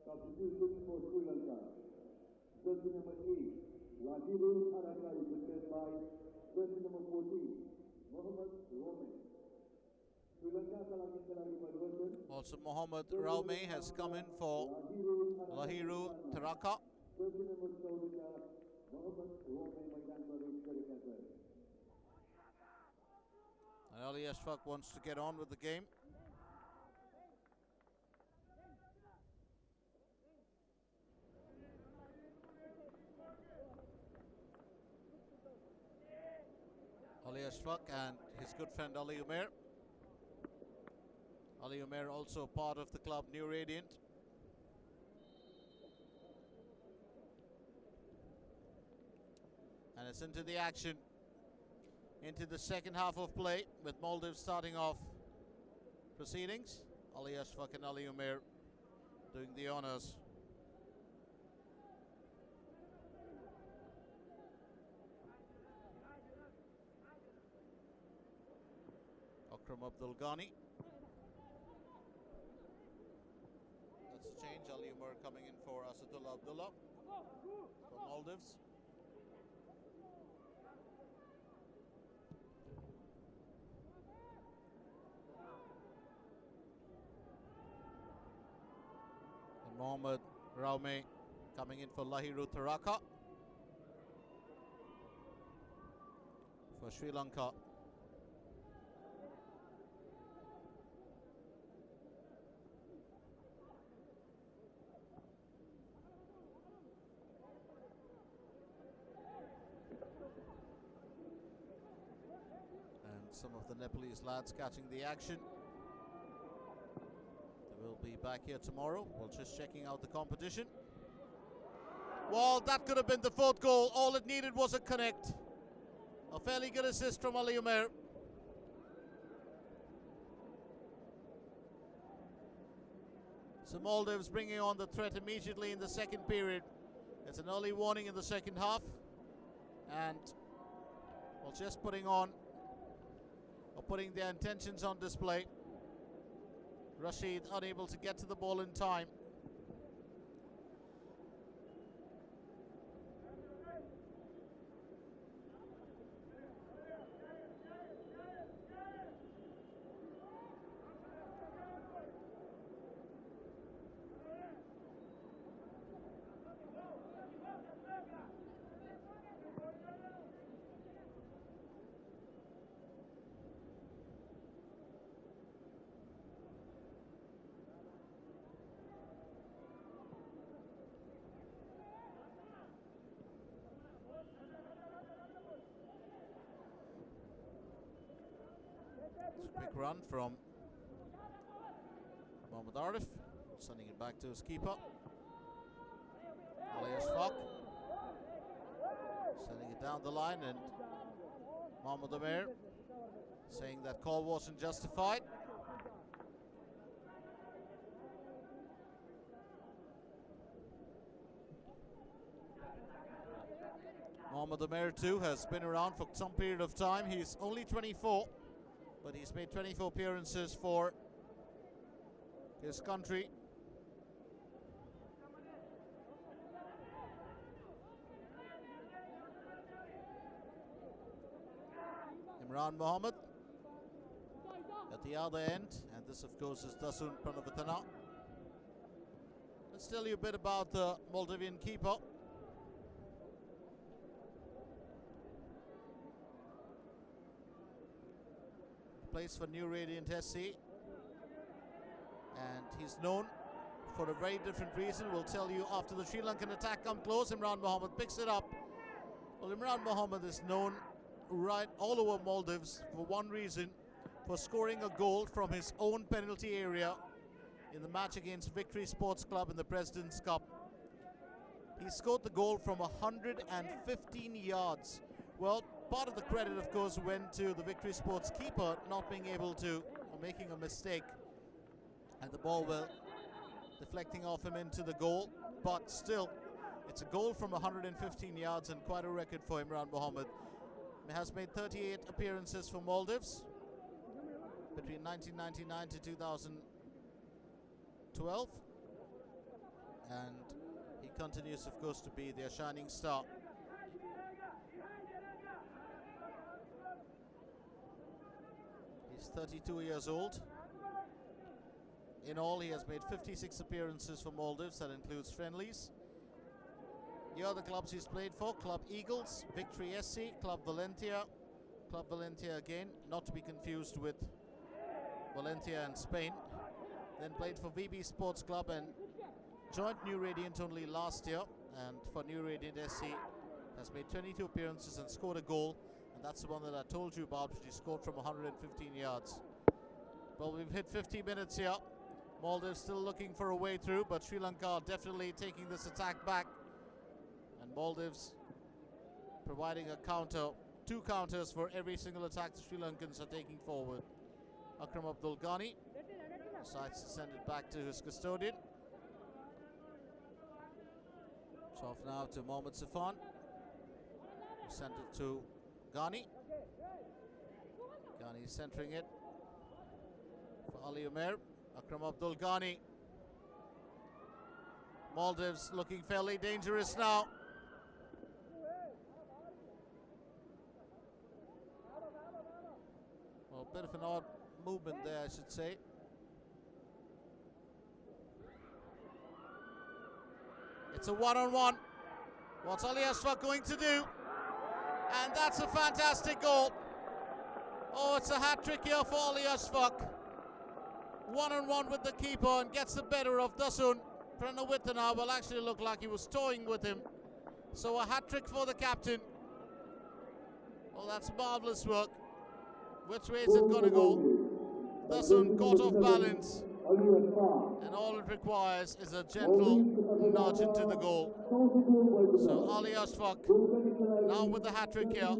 Substitution for Sri Lanka. Jersey number 8, Lahiru is declared by jersey number 14, Mohamed Rome. Sri Lanka Kalaki Kalari Parivartan. Also, Mohamed Raume has come in for Lahiru Taraka. Jersey number 14, Mohamed Rome Maidan Pradesh Karikata. And A.Ashfaq wants to get on with the game. A.Ashfaq and his good friend M.Umair. M.Umair also part of the club New Radiant. And it's into the action, into the second half of play, with Maldives starting off proceedings. A.Ashfaq and M.Umair doing the honors. Abdul Ghani. That's a change. M.Umair coming in for A.Abdulla from Maldives. And Mohamed Raume coming in for Lahiru Taraka for Sri Lanka. Some of the Nepalese lads catching the action. They will be back here tomorrow. We're just checking out the competition. Well, that could have been the fourth goal. All it needed was a connect. A fairly good assist from M.Umair. So Maldives bringing on the threat immediately in the second period. It's an early warning in the second half. And, well, just putting their intentions on display. Rasheed unable to get to the ball in time. It's a quick run from M.Arif, sending it back to his keeper. A.Ashfaq sending it down the line, and M.Umair saying that call wasn't justified. M.Umair too has been around for some period of time. He's only 24, but he's made 24 appearances for his country. M.Mohamed at the other end, and this of course is Dasun Pranavatana. Let's tell you a bit about the Maldivian keeper. Plays for New Radiant SC, and he's known for a very different reason. We'll tell you after the Sri Lankan attack come close. M.Mohamed picks it up. Well, M.Mohamed is known right all over Maldives for one reason, for scoring a goal from his own penalty area in the match against Victory Sports Club in the President's Cup. He scored the goal from 115 yards. Well, part of the credit, of course, went to the Victory Sports keeper not being able to, or making a mistake, and the ball deflecting off him into the goal. But still, it's a goal from 115 yards and quite a record for M.Mohamed. He has made 38 appearances for Maldives between 1999 to 2012, and he continues, of course, to be their shining star. He's 32 years old. In all, he has made 56 appearances for Maldives. That includes friendlies. The other clubs he's played for: Club Eagles, Victory SC, Club Valencia again, not to be confused with Valencia in Spain. Then played for VB Sports Club and joined New Radiant only last year. And for New Radiant SC, has made 22 appearances and scored a goal. And that's the one that I told you about, which he scored from 115 yards. Well, we've hit 50 minutes here. Maldives still looking for a way through, but Sri Lanka definitely taking this attack back. And Maldives providing a counter, 2 counters for every single attack the Sri Lankans are taking forward. A.Abdul Ghani decides to send it back to his custodian. It's off now to M.Sifan, who sent it to Ghani. Ghani centering it for Umair. A.Abdul Ghani. Maldives looking fairly dangerous now. Well, a bit of an odd movement there, I should say. It's a one-on-one. What's A.Ashfaq going to do? And that's a fantastic goal. Oh, it's a hat-trick here for A.Ashfaq. One-on-one with the keeper and gets the better of Dasun Pranavatana. Well, actually looked like he was toying with him. So a hat-trick for the captain. Well, that's marvellous work. Which way is it going to go? Dasun caught off balance. And all it requires is a gentle nudge into the goal. So A.Ashfaq now with the hat-trick here.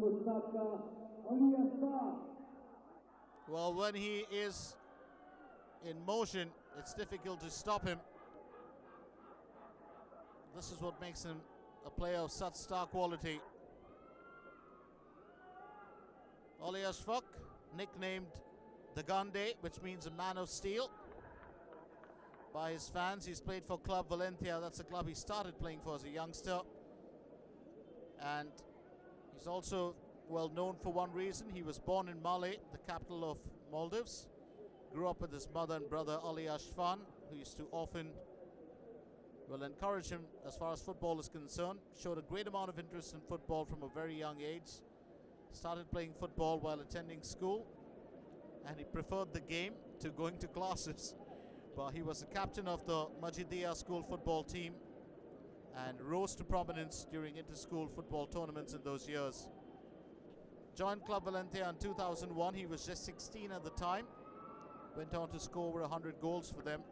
Well, when he is in motion, it's difficult to stop him. This is what makes him a player of such star quality. A.Ashfaq, nicknamed the Gande, which means a man of steel by his fans. He's played for Club Valencia. That's a club he started playing for as a youngster. And he's also well known for one reason. He was born in Male, the capital of Maldives. Grew up with his mother and brother A.Ashfaq, who used to often encourage him as far as football is concerned. Showed a great amount of interest in football from a very young age. Started playing football while attending school, and he preferred the game to going to classes. But he was the captain of the Majidiyah school football team and rose to prominence during inter-school football tournaments in those years. Joined Club Valencia in 2001. He was just 16 at the time. Went on to score over 100 goals for them.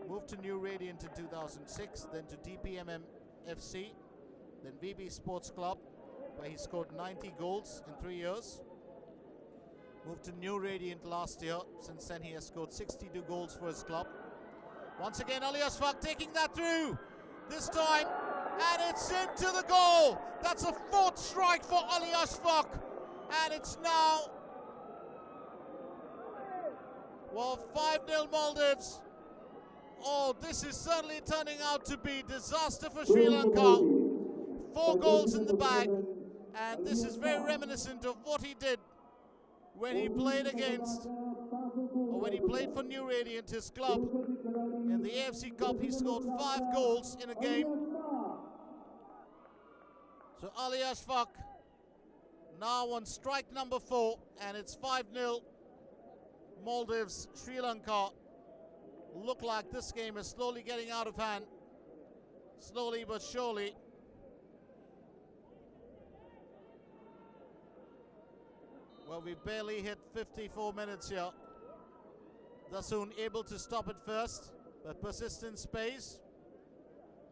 Moved to New Radiant in 2006, then to DPMM FC, then VB Sports Club, where he scored 90 goals in 3 years. Moved to New Radiant last year. Since then, he has scored 62 goals for his club. Once again, A.Ashfaq taking that through. This time, and it's into the goal. That's a 4th strike for A.Ashfaq. And it's now, well, 5-0 Maldives. Oh, this is certainly turning out to be disaster for Sri Lanka. 4 goals in the bag. And this is very reminiscent of what he did when he played against, or when he played for New Radiant, his club. In the AFC Cup, he scored 5 goals in a game. So A.Ashfaq now on strike number 4, and it's 5-0 Maldives. Sri Lanka look like this game is slowly getting out of hand. Slowly but surely. Well, we barely hit 54 minutes here. Dasun able to stop it first, but persistence pays.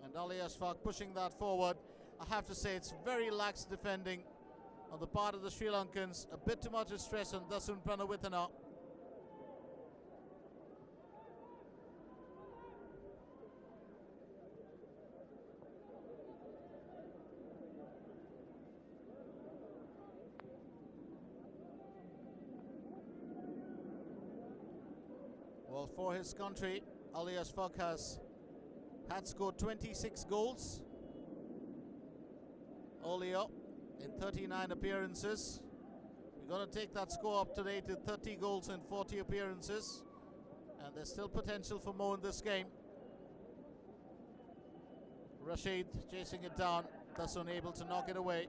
And A.Ashfaq pushing that forward. I have to say it's very lax defending on the part of the Sri Lankans. A bit too much of stress on Dasun Pranawithana. Well, for his country, A.Ashfaq had scored 26 goals earlier in 39 appearances. We're going to take that score up today to 30 goals in 40 appearances. And there's still potential for more in this game. Rasheed chasing it down, thus unable to knock it away.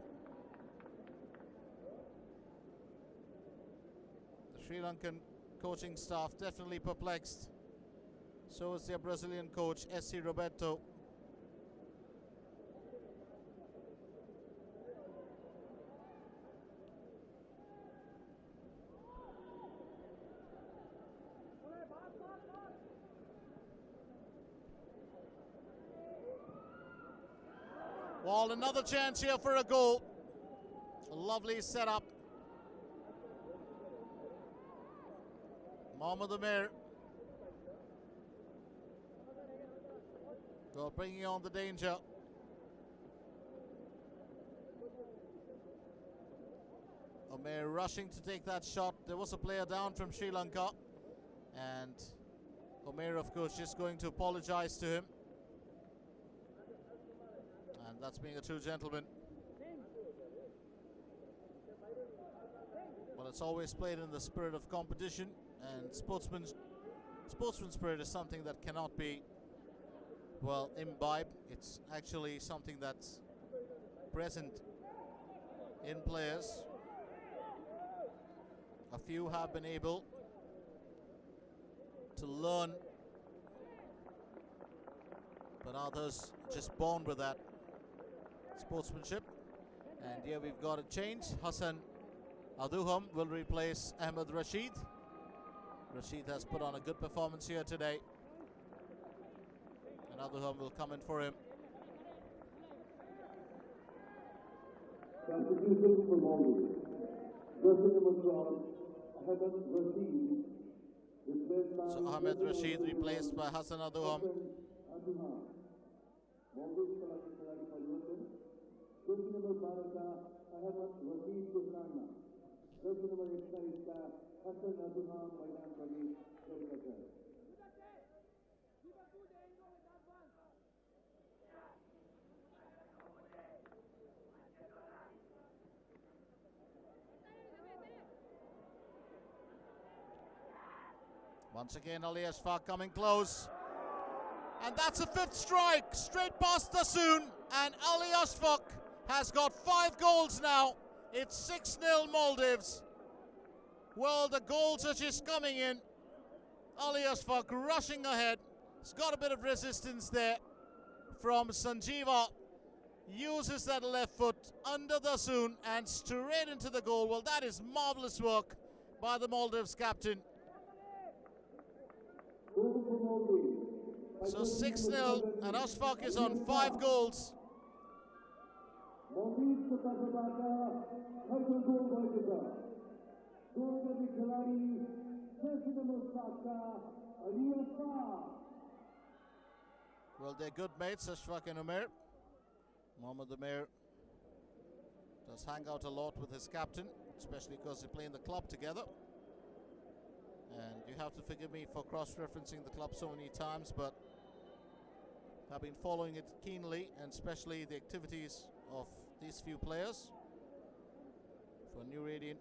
The Sri Lankan coaching staff definitely perplexed. So is their Brazilian coach, S.C. Roberto. Well, another chance here for a goal. A lovely setup. M.Umair. Well, bringing on the danger. Umair rushing to take that shot. There was a player down from Sri Lanka. And Umair, of course, just going to apologize to him. And that's being a true gentleman. Well, it's always played in the spirit of competition. And sportsman spirit is something that cannot be, well, imbibed. It's actually something that's present in players. A few have been able to learn, but others just born with that sportsmanship. And here we've got a change. Hassan Aduham will replace M.Rasheed. Rasheed has put on a good performance here today. And Aduham will come in for him. Substitution for Maldives. Jersey number 12, A.Ahmed Rasheed replaced by Hassan Aduham. Maldives खिलाड़ी परिवर्तन. Jersey number 12 का A.Ahmed Suranda. Jersey number 21 का Hassan Aduham मैदान पर प्रवेश करेगा. Once again, A.Ashfaq coming close. And that's a 5th strike, straight past Dasun. And A.Ashfaq has got 5 goals now. It's 6-0 Maldives. Well, the goals are just coming in. A.Ashfaq rushing ahead. He's got a bit of resistance there from Sanjeewa. uses that left foot under the Soon and straight into the goal. Well, that is marvelous work by the Maldives captain. So 6-0, and A.Ashfaq is on 5 goals. Well, they're good mates, A.Ashfaq and Umair. M.Umair does hang out a lot with his captain, especially because they play in the club together. And you have to forgive me for cross-referencing the club so many times, but I've been following it keenly, and especially the activities of these few players for New Radiant.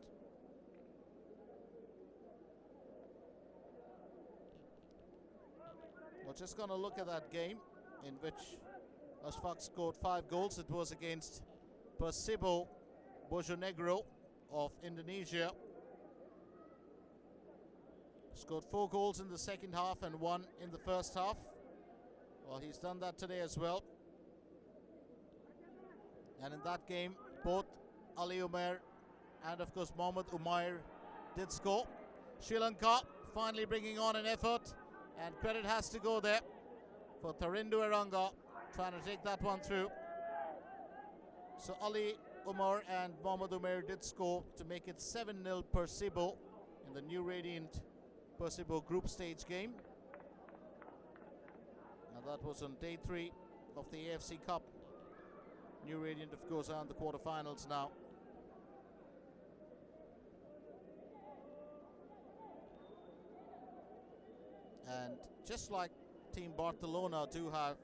We're just going to look at that game in which A.Ashfaq scored 5 goals. It was against Persibo Bojonegro of Indonesia. Scored 4 goals in the second half and 1 in the first half. Well, he's done that today as well. And in that game, both M.Umair and of course M.Umair did score. Sri Lanka finally bringing on an effort, and credit has to go there for Tharindu Eranga, trying to take that one through. So M.Umair and M.Umair did score to make it 7-0 Persibo in the New Radiant Persibo group stage game. Now that was on day 3 of the AFC Cup. New Radiant, of course, are in the quarterfinals now. And just like Team Barcelona do have,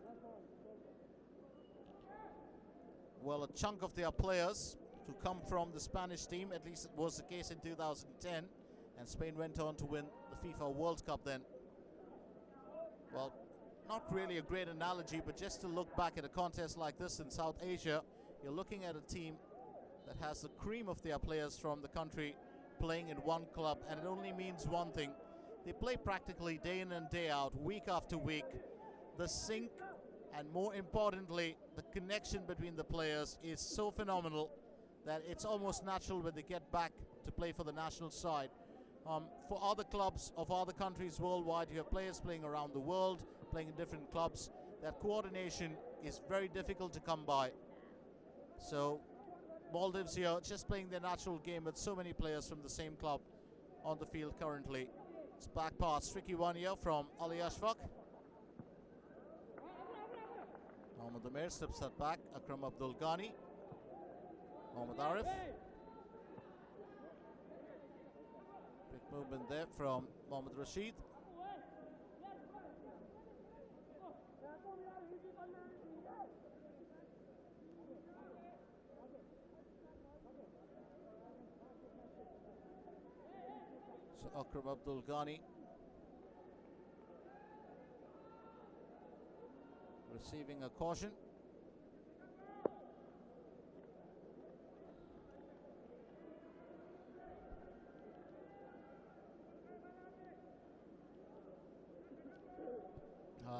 well, a chunk of their players to come from the Spanish team, at least it was the case in 2010, and Spain went on to win the FIFA World Cup then. Well, not really a great analogy, but just to look back at a contest like this in South Asia, you're looking at a team that has the cream of their players from the country playing in one club, and it only means one thing. They play practically day in and day out, week after week. The sync, and more importantly, the connection between the players is so phenomenal that it's almost natural when they get back to play for the national side. For other clubs of other countries worldwide, you have players playing around the world, playing in different clubs. That coordination is very difficult to come by. So Maldives here just playing their natural game with so many players from the same club on the field currently. It's back pass, tricky one here from A.Ashfaq. M.Umair slips that back. A.Abdulla Ghani. M.Arif. Quick movement there from M.Rasheed. So A.Abdulla Ghani receiving a caution.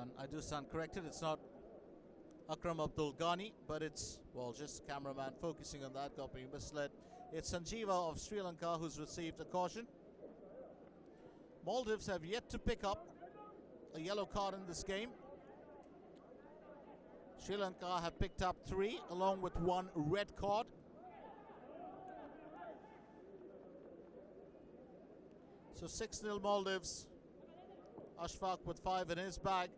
And I do stand corrected, it's not A.Abdulla Ghani, but it's, well, just cameraman focusing on that, got being misled. It's Sanjeewa of Sri Lanka who's received a caution. Maldives have yet to pick up a yellow card in this game. Sri Lanka have picked up 3 along with 1 red card. So 6-0 Maldives. A.Ashfaq with 5 in his bag.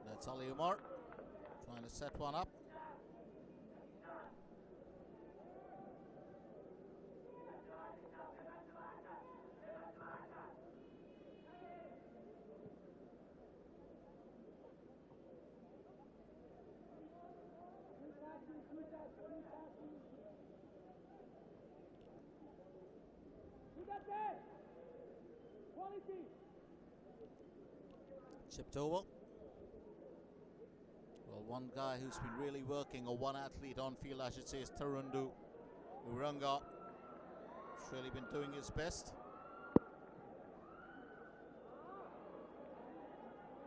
That's M.Umair trying to set one up. Chipped over. Well, One guy who's been really working, or one athlete on field, I should say, is Tharindu Uranga. He's really been doing his best.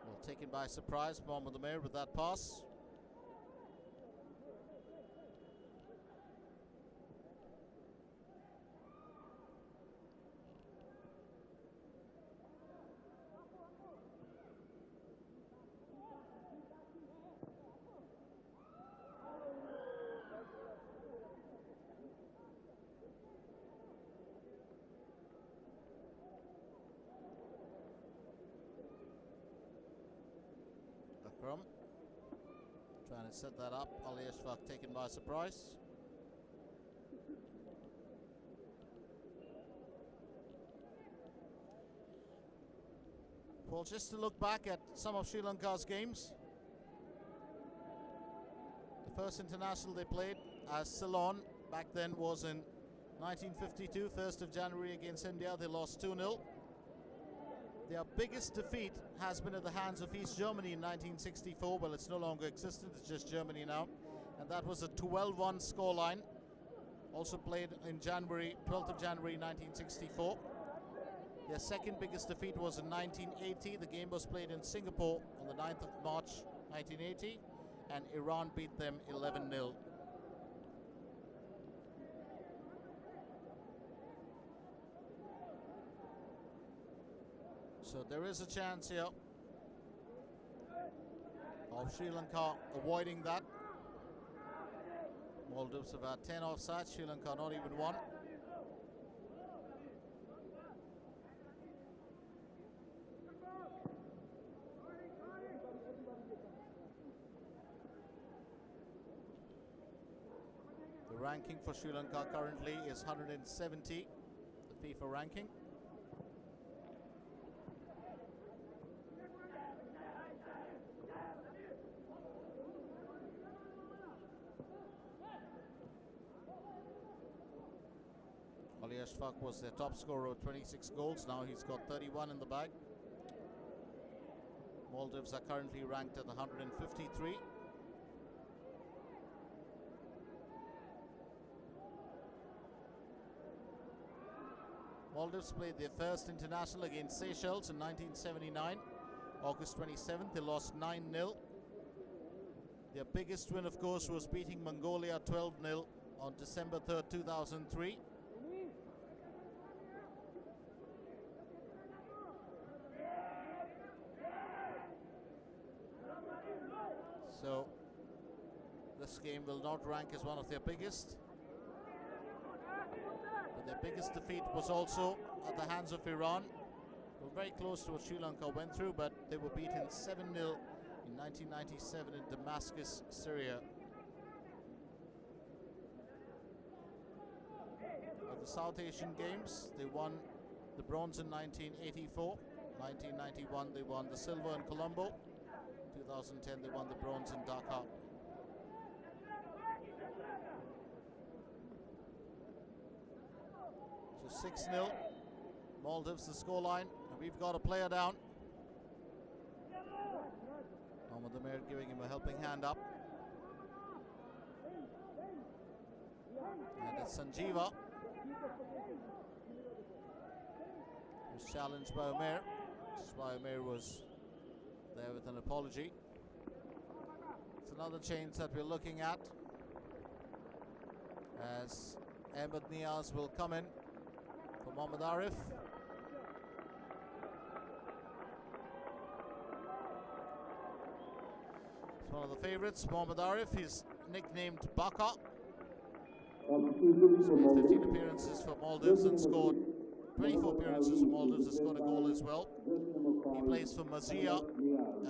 Well, taken by surprise, M.Umair with that pass. Trying to set that up. A.Ashfaq taken by surprise. Well, just to look back at some of Sri Lanka's games. The first international they played as Ceylon back then was in 1952, 1st of January against India. They lost 2-0. Their biggest defeat has been at the hands of East Germany in 1964. Well, it's no longer existent, it's just Germany now. And that was a 12-1 scoreline. Also played in January, 12th of January 1964. Their second biggest defeat was in 1980. The game was played in Singapore on the 9th of March 1980. And Iran beat them 11-0. So there is a chance here of Sri Lanka avoiding that. Maldives have had 10 offsides, Sri Lanka not even one. The ranking for Sri Lanka currently is 170, the FIFA ranking. A.Ashfaq was their top scorer with 26 goals. Now he's got 31 in the bag. Maldives are currently ranked at 153. Maldives played their first international against Seychelles in 1979. August 27th, they lost 9-0. Their biggest win, of course, was beating Mongolia 12-0 on December 3rd, 2003. So this game will not rank as one of their biggest. But their biggest defeat was also at the hands of Iran. They were very close to what Sri Lanka went through, but they were beaten 7-0 in 1997 in Damascus, Syria. At the South Asian Games, they won the bronze in 1984. 1991, they won the silver in Colombo. 2010, they won the bronze in Dhaka. So 6-0, Maldives the scoreline, and we've got a player down. M.Umair giving him a helping hand up. And it's Sanjeewa, who's challenged by Umair. This is why Umair was there with an apology. It's another change that we're looking at, as Ahmed Niaz will come in for M.Arif. It's one of the favourites, M.Arif. He's nicknamed Baka. He's made 15 appearances for Maldives and scored 24 appearances for Maldives and scored a goal as well. He plays for Mazia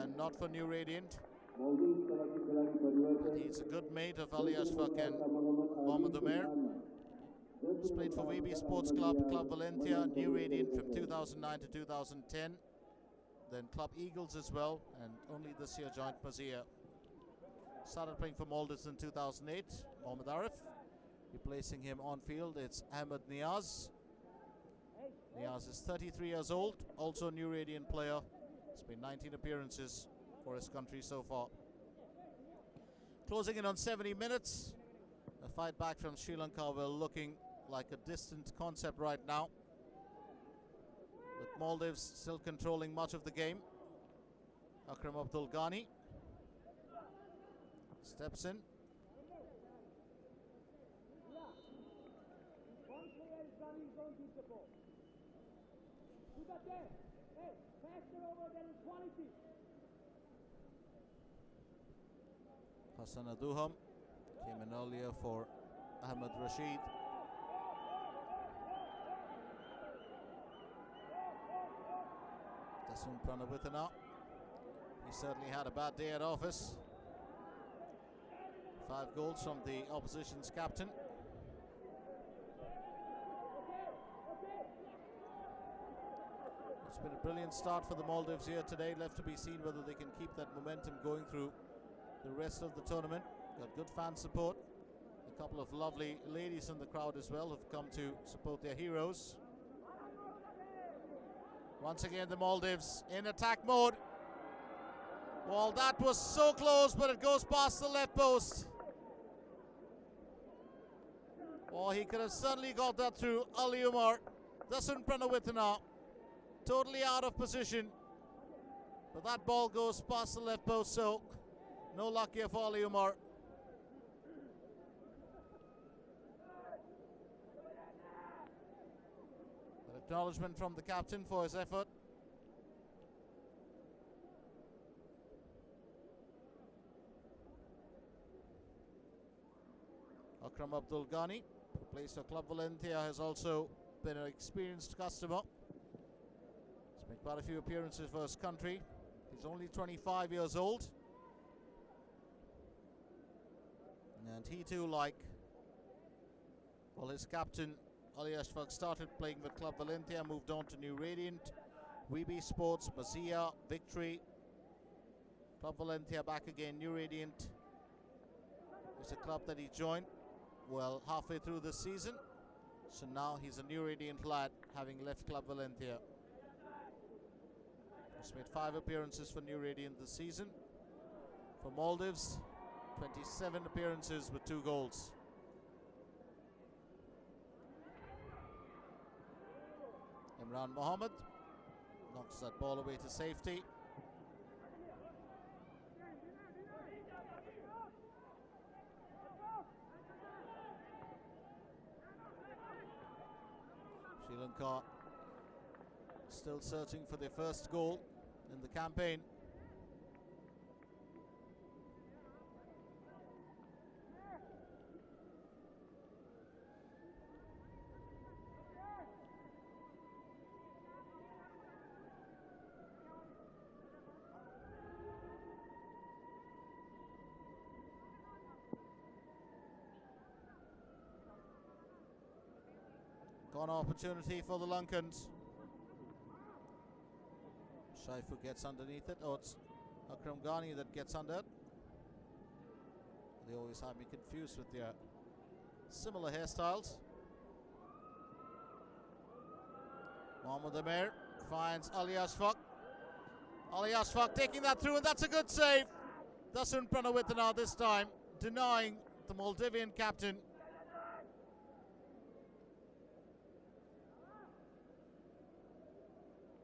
and not for New Radiant. But he's a good mate of A.Ashfaq and M.Umair. He's played for VB Sports Club, Club Valencia, New Radiant from 2009 to 2010. Then Club Eagles as well, and only this year joined Mazia. Started playing for Maldives in 2008, M.Arif. Replacing him on field, it's Ahmed Niaz. Niaz is 33 years old, also a New Radiant player. It's been 19 appearances for his country so far. Closing in on 70 minutes. A fight back from Sri Lanka will looking like a distant concept right now, with Maldives still controlling much of the game. A.Abdul Ghani steps in. Hassan Aduham came in earlier for M.Rasheed. Dasun Pranawitana, he certainly had a bad day at office. 5 goals from the opposition's captain. It's been a brilliant start for the Maldives here today. Left to be seen whether they can keep that momentum going through the rest of the tournament. Got good fan support. A couple of lovely ladies in the crowd as well who've come to support their heroes. Once again, the Maldives in attack mode. Well, that was so close, but it goes past the left post. Oh, he could have certainly got that through. Ali-Umar, Dasun Pranawitana, totally out of position. But that ball goes past the left post, so no luck here for Ali-Umar. An acknowledgement from the captain for his effort. A.Abdul Ghani, who plays for Club Valencia, has also been an experienced customer. He's made quite a few appearances for his country. He's only 25 years old. And he too, like, well, his captain A.Ashfaq, started playing with Club Valencia, moved on to New Radiant, WB Sports, Mazia, Victory, Club Valencia back again, New Radiant. It's a club that he joined, well, halfway through the season. So now he's a New Radiant lad, having left Club Valencia. He's made 5 appearances for New Radiant this season. For Maldives, 27 appearances with 2 goals. M.Mohamed knocks that ball away to safety. Sri Lanka still searching for their first goal in the campaign. Corner opportunity for the Lankans. Shaifu gets underneath it. Oh, it's A.Abdul Ghani that gets under it. They always have me confused with their similar hairstyles. M.Umair finds A.Ashfaq. A.Ashfaq taking that through, and that's a good save. Dasun Pranawitana this time, denying the Maldivian captain.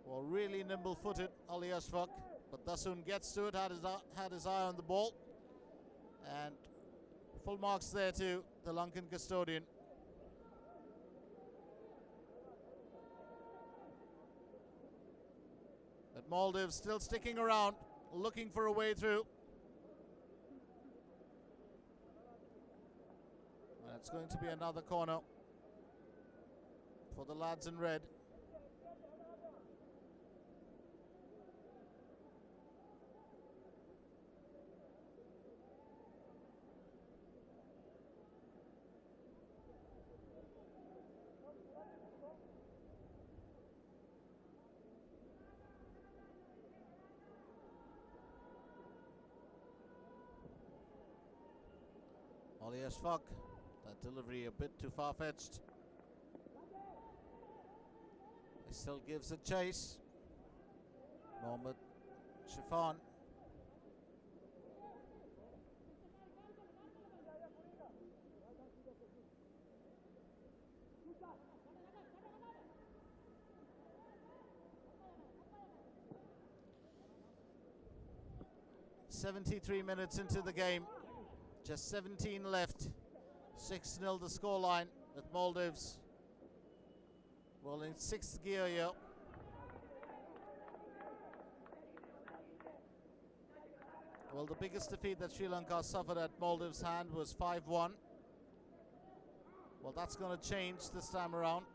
Well, really nimble-footed A.Ashfaq, but Dasun gets to it, had his eye on the ball. And full marks there to the Lankan custodian. But Maldives still sticking around, looking for a way through. And it's going to be another corner for the lads in red. A.Ashfaq, that delivery a bit too far-fetched. He still gives it chase. M.Sifan. 73 minutes into the game, just 17 left. 6-0 the scoreline, with Maldives well in 6th gear here. Well, the biggest defeat that Sri Lanka suffered at Maldives' hand was 5-1. Well, that's going to change this time around.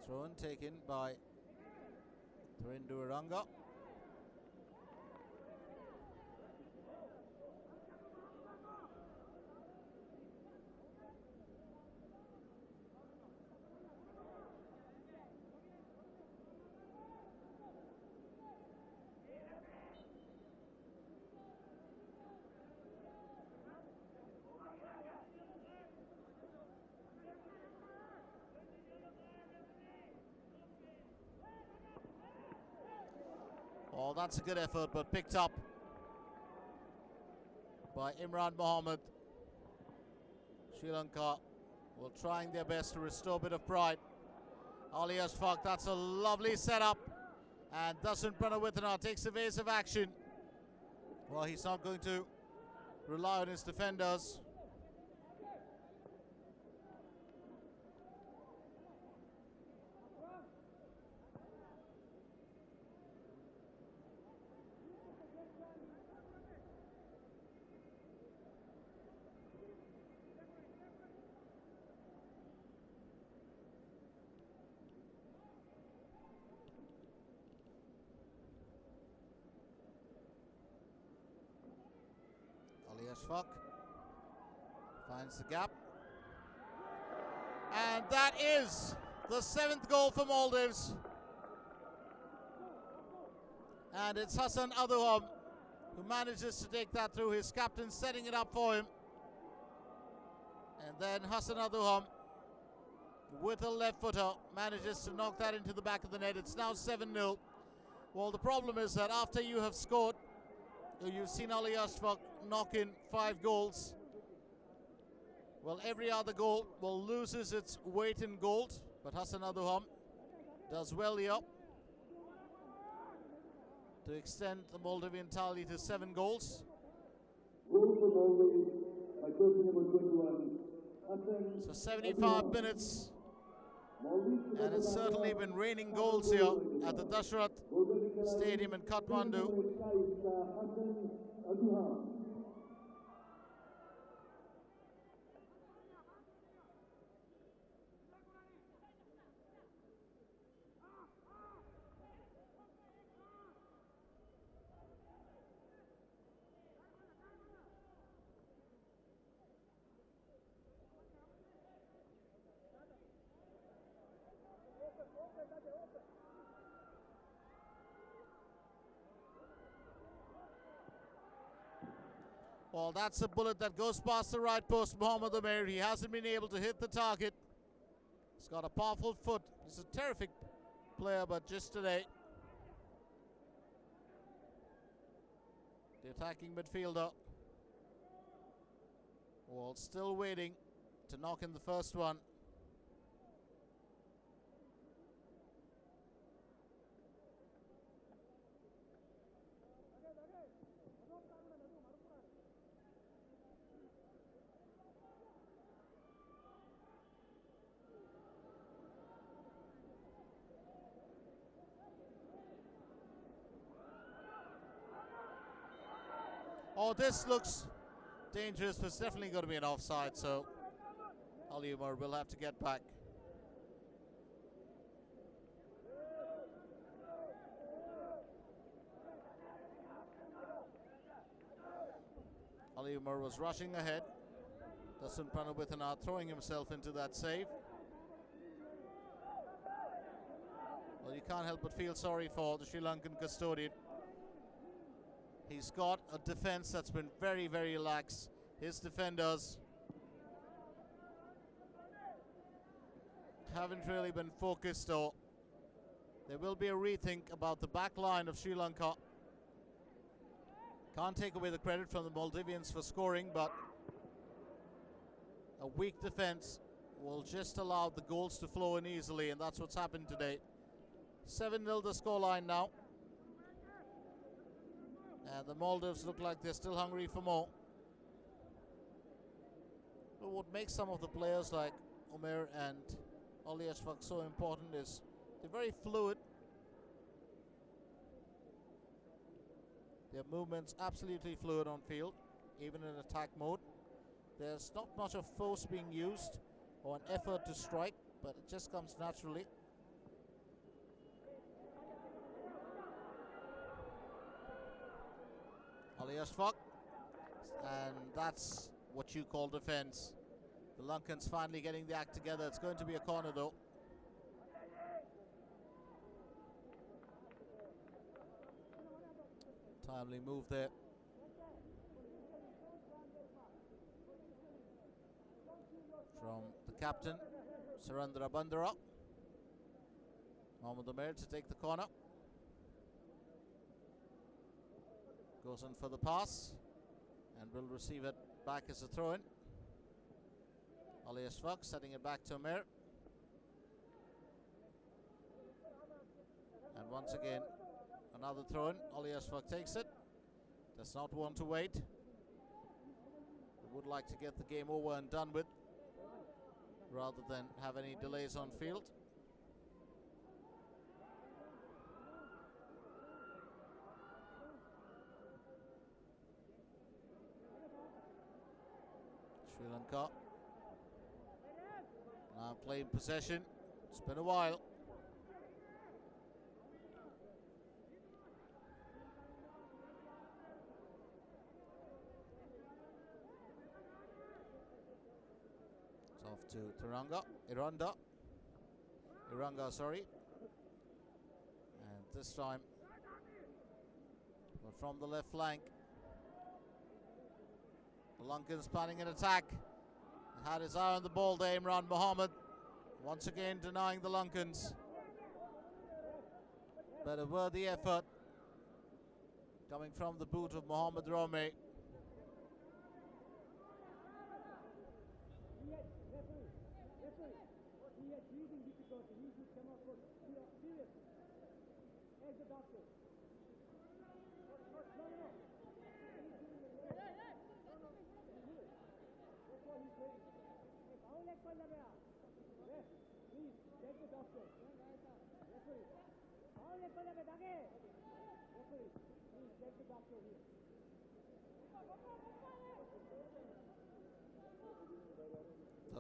Throw-in taken by Tharindu. Oh, that's a good effort, but picked up by M.Mohamed. Sri Lanka will trying their best to restore a bit of pride. A.Ashfaq, that's a lovely setup. And M.Umair takes evasive action. Well, he's not going to rely on his defenders. A.Ashfaq finds the gap. And that is the 7th goal for Maldives. And it's A.Abdulla who manages to take that through. His captain setting it up for him. And then A.Abdulla with a left footer manages to knock that into the back of the net. It's now 7-0. Well, the problem is that after you have scored, you've seen A.Ashfaq knock in 5 goals. Well, every other goal loses its weight in gold, but A.Abdulla does well here to extend the Maldivian tally to 7 goals. So 75 minutes, and it's certainly been raining goals here at the Dashrath Stadium in Kathmandu. Well, that's a bullet that goes past the right post, M.Umair. He hasn't been able to hit the target. He's got a powerful foot. He's a terrific player, but just today, the attacking midfielder, well, still waiting to knock in the first one. Oh, this looks dangerous, but it's definitely going to be an offside, so M.Umair will have to get back. M.Umair was rushing ahead. M.Umair throwing himself into that save. Well, you can't help but feel sorry for the Sri Lankan custodian. He's got a defense that's been very, very lax. His defenders haven't really been focused, or there will be a rethink about the back line of Sri Lanka. Can't take away the credit from the Maldivians for scoring, but a weak defense will just allow the goals to flow in easily, and that's what's happened today. 7-0 the scoreline now. And the Maldives look like they're still hungry for more. But what makes some of the players like M.Umair and A.Ashfaq so important is they're very fluid. Their movements absolutely fluid on field, even in attack mode. There's not much of force being used or an effort to strike, but it just comes naturally. A.Ashfaq, and that's what you call defense. The Lankans finally getting the act together. It's going to be a corner though. Timely move there. From the captain, Suranda Bandara. M.Umair to take the corner. Goes in for the pass and will receive it back as a throw-in. A.Ashfaq setting it back to Umair. And once again, another throw-in. A.Ashfaq takes it. Does not want to wait. Would like to get the game over and done with, rather than have any delays on field. Sri Lanka now playing possession. It's been a while. It's off to Iranga, sorry. And this time, but from the left flank, the Lankans planning an attack. Had his eye on the ball there, M.Mohamed. Once again denying the Lankans. But a worthy effort coming from the boot of Mohamed Rome.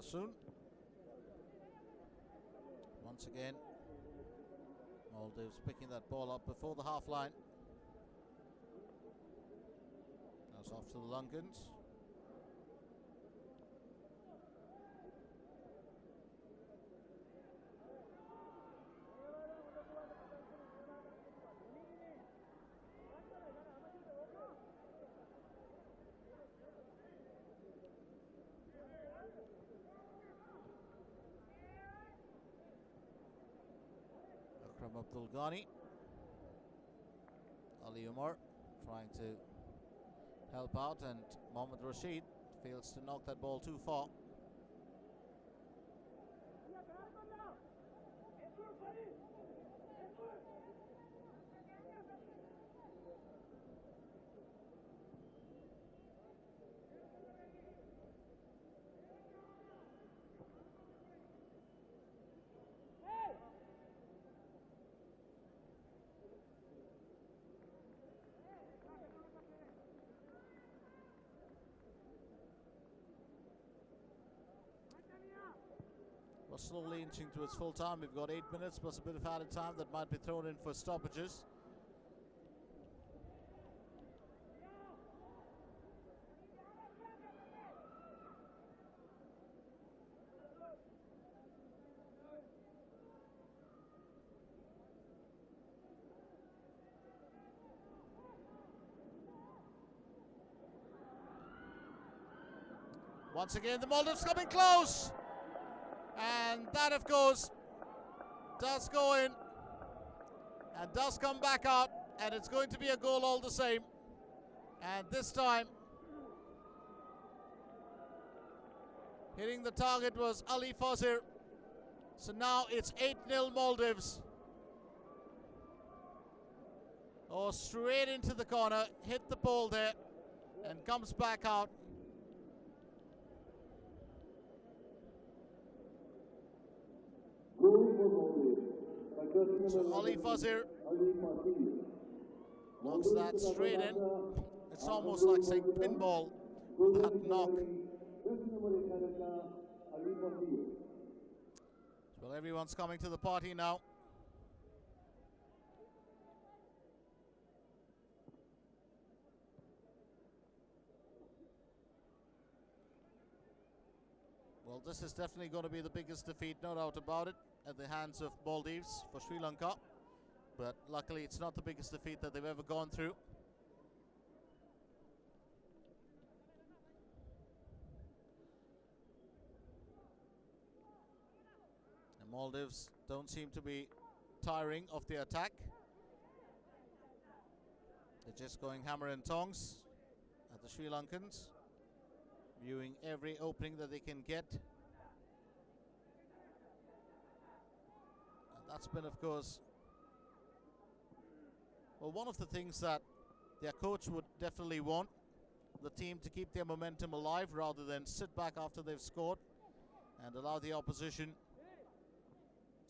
Soon. Once again, Maldives picking that ball up before the half line. That's off to the Lankans. From Abdul Ghani. Ali-Umar trying to help out, and M.Rasheed fails to knock that ball too far. We're slowly inching towards full time. We've got 8 minutes plus a bit of added time that might be thrown in for stoppages. Once again, the Maldives coming close. And that, of course, does go in and does come back out, and it's going to be a goal all the same. And this time, Hitting the target was A.Fasir. So now it's 8-0 Maldives. Oh, straight into the corner, hit the ball there, and comes back out. So A.Fasir knocks that straight in. It's almost like saying pinball with that knock. Well, everyone's coming to the party now. Well, this is definitely going to be the biggest defeat, no doubt about it, at the hands of Maldives for Sri Lanka. But luckily, it's not the biggest defeat that they've ever gone through. The Maldives don't seem to be tiring of the attack. They're just going hammer and tongs at the Sri Lankans, viewing every opening that they can get. And that's been, of course, well, one of the things that their coach would definitely want the team to keep their momentum alive rather than sit back after they've scored and allow the opposition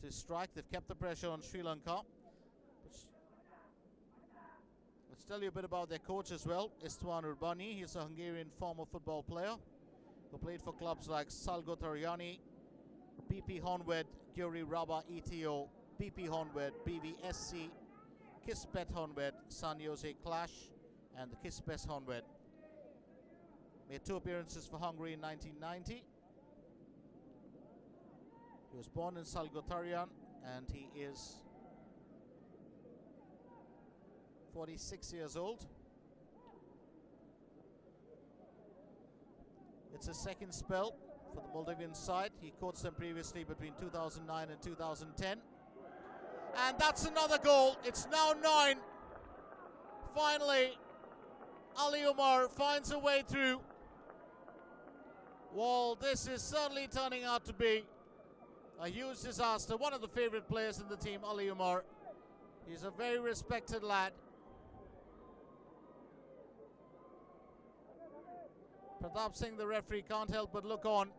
to strike. They've kept the pressure on Sri Lanka. Let's tell you a bit about their coach as well, Istvan Urbani. He's a Hungarian former football player who played for clubs like Salgótarjani, BP Honvéd, Győri Raba ETO, BP Honvéd, BVSC, Kispet Honvéd, San Jose Clash, and the Kispes Honvéd. Made 2 appearances for Hungary in 1990. He was born in Salgótarján, and he is 46 years old. It's his second spell for the Maldivian side. He coached them previously between 2009 and 2010. And that's another goal. It's now 9. Finally, M.Umair finds a way through. Well, this is certainly turning out to be a huge disaster. One of the favorite players in the team, M.Umair. He's a very respected lad. Pratap Singh, the referee, can't help but look on.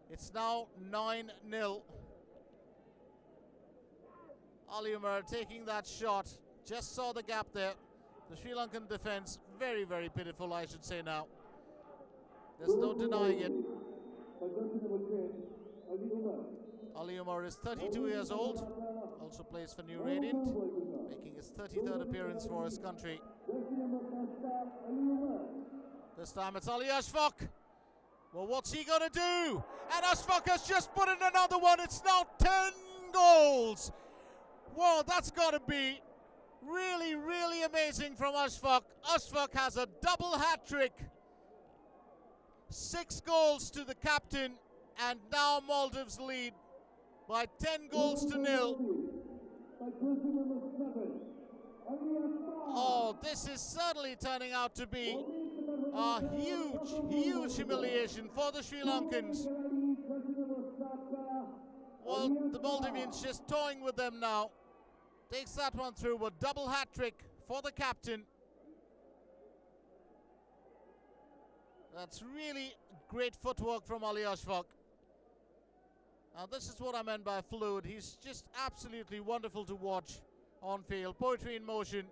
It's now 9-0. M.Umair taking that shot. Just saw the gap there. The Sri Lankan defense, very, very pitiful, I should say now. There's no denying it. M.Umair is 32 years old. Also plays for New Radiant, making his 33rd appearance for his country. This time it's A.Ashfaq. Well, what's he going to do? And A.Ashfaq has just put in another one. It's now 10 goals. Well, that's got to be really, really amazing from A.Ashfaq. A.Ashfaq has a double hat-trick. 6 goals to the captain, and now Maldives lead by 10 goals to 0. Oh, this is certainly turning out to be a huge, huge humiliation for the Sri Lankans. Well, the Maldivians just toying with them now. Takes that one through, a double hat-trick for the captain. That's really great footwork from A.Ashfaq. Now this is what I meant by fluid. He's just absolutely wonderful to watch on field. Poetry in motion,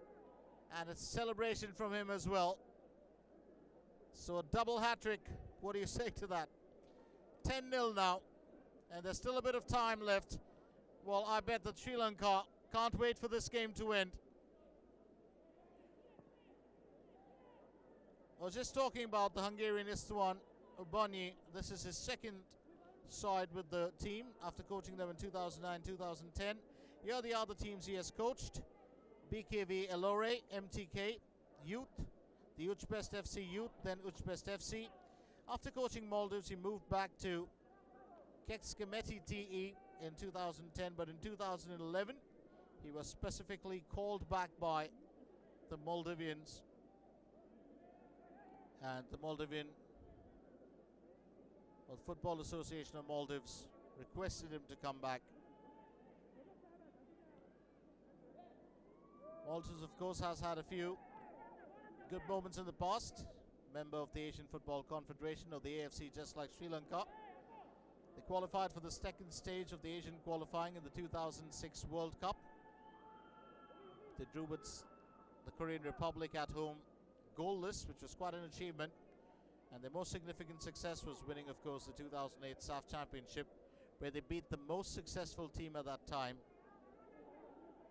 and it's celebration from him as well. So a double hat-trick, what do you say to that? 10-0 now, and there's still a bit of time left. Well, I bet that Sri Lanka can't wait for this game to end. I was just talking about the Hungarian Istvan Urbani. This is his second side with the team after coaching them in 2009-2010. Here are the other teams he has coached: BKV Elore, MTK Youth, the Uchbest FC Youth, then Uchbest FC. After coaching Maldives, he moved back to Kekskemeti TE in 2010, but in 2011 he was specifically called back by the Maldivians, and the Maldivian, the Football Association of Maldives requested him to come back. Maldives, of course, has had a few good moments in the past. Member of the Asian Football Confederation, of the AFC, just like Sri Lanka. They qualified for the second stage of the Asian qualifying in the 2006 World Cup. They drew with the Korean Republic at home goalless, which was quite an achievement. And their most significant success was winning, of course, the 2008 SAFF Championship, where they beat the most successful team at that time,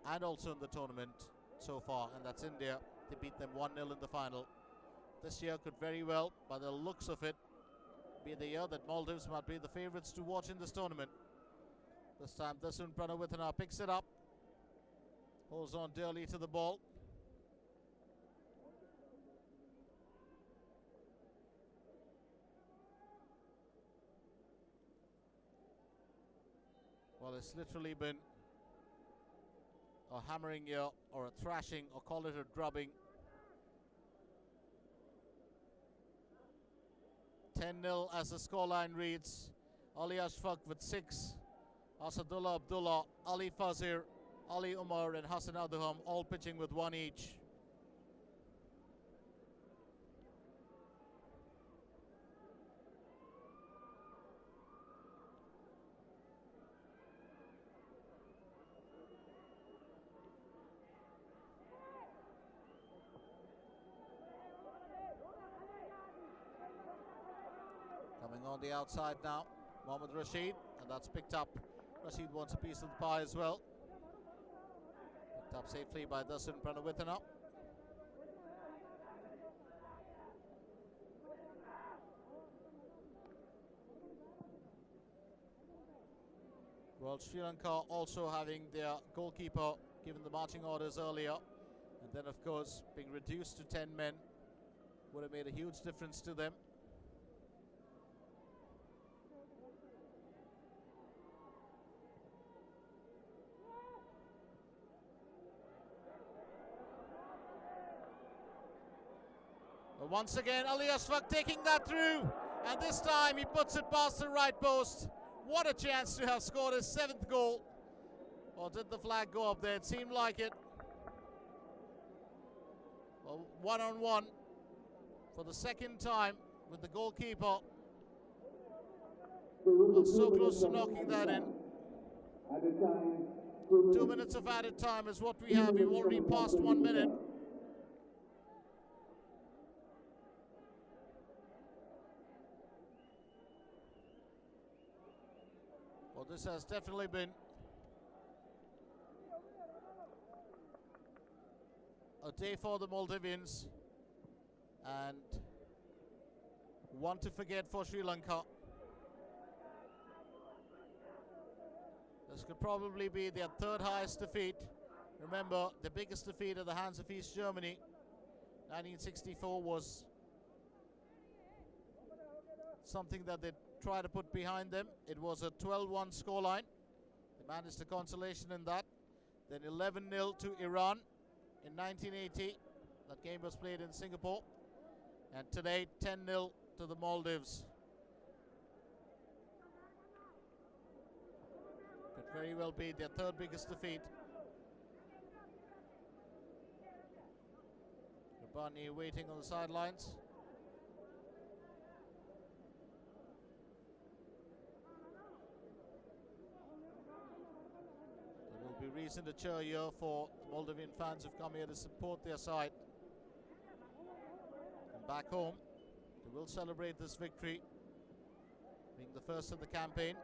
and also in the tournament so far, and that's India. They beat them 1-0 in the final. This year could very well, by the looks of it, be the year that Maldives might be the favourites to watch in this tournament. This time, Dasun Pranawithana picks it up, holds on dearly to the ball. Well, it's literally been a hammering here, or a thrashing, or call it a drubbing. 10-0 as the scoreline reads. A.Ashfaq with 6. A.Abdulla, Abdullah, Ali Fasir, Ali Umar and Hassan Adham all pitching with 1 each. Coming on the outside now, M.Rasheed, and that's picked up. Rasheed wants a piece of the pie as well. Picked up safely by Dasun Pranawithana. Well, Sri Lanka also having their goalkeeper given the marching orders earlier, and then of course being reduced to 10 men would have made a huge difference to them. But once again, A.Ashfaq taking that through, and this time he puts it past the right post. What a chance to have scored his 7th goal. Or did the flag go up there? It seemed like it. Well, 1-on-1 for the second time with the goalkeeper. Well, so close to knocking that in. 2 minutes of added time is what we have. We've already passed 1 minute. Well, this has definitely been a day for the Maldivians, and one to forget for Sri Lanka. This could probably be their 3rd highest defeat. Remember, the biggest defeat at the hands of East Germany, 1964, was something that they tried to put behind them. It was a 12-1 scoreline. They managed a consolation in that. Then 11-0 to Iran in 1980. That game was played in Singapore. And today, 10-0 to the Maldives. Could very well be their 3rd biggest defeat. Rabani waiting on the sidelines. There will be reason to cheer here for the Maldivian fans who've come here to support their side. And back home, they will celebrate this victory, being the first of the campaign.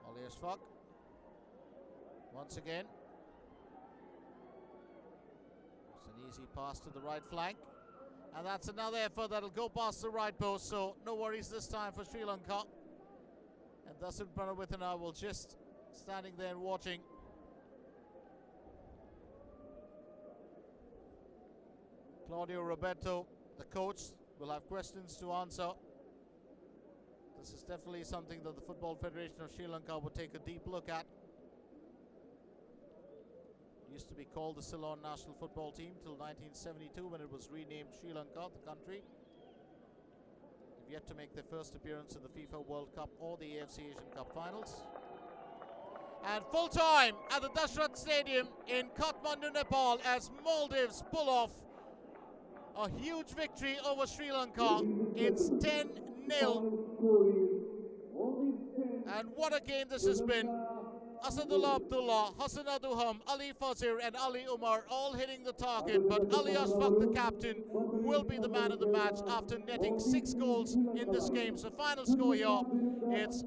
A.Ashfaq once again. It's an easy pass to the right flank, and that's another effort that'll go past the right post, so no worries this time for Sri Lanka. And Dasun Pranawithana will just standing there and watching. Claudio Roberto, the coach, will have questions to answer. This is definitely something that the Football Federation of Sri Lanka would take a deep look at. Used to to be called the Ceylon national football team till 1972 when it was renamed Sri Lanka, the country. They've yet to make their first appearance in the FIFA World Cup or the AFC Asian Cup finals. And full time at the Dashrath Stadium in Kathmandu, Nepal, as Maldives pull off a huge victory over Sri Lanka. It's 10-0. And what a game this has been. A.Abdulla, Hassan Aduham, A.Fasir and A.Umair all hitting the target, but A.Ashfaq, the captain, will be the man of the match after netting 6 goals in this game. So final score here, it's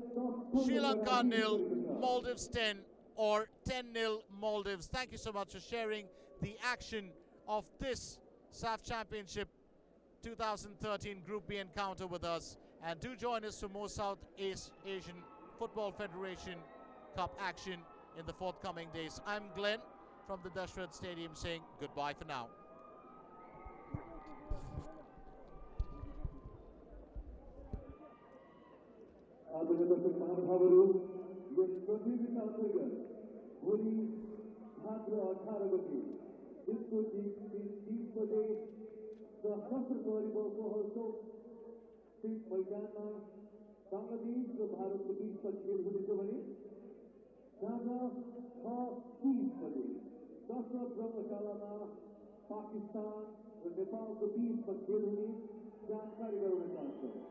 Sri Lanka 0, Maldives 10, or 10-0 Maldives. Thank you so much for sharing the action of this SAFF Championship 2013 Group B encounter with us. And do join us for more Southeast Asian Football Federation Cup action in the forthcoming days. I'm Glenn from the Dashrath Stadium saying goodbye for now. Bangladesh और भारत के बीच का खेल होने से बने राजा 6:30 बजे दशरथ धर्मशाला में पाकिस्तान और नेपाल के बीच का खेल होने जानकारी देने चाहते हैं।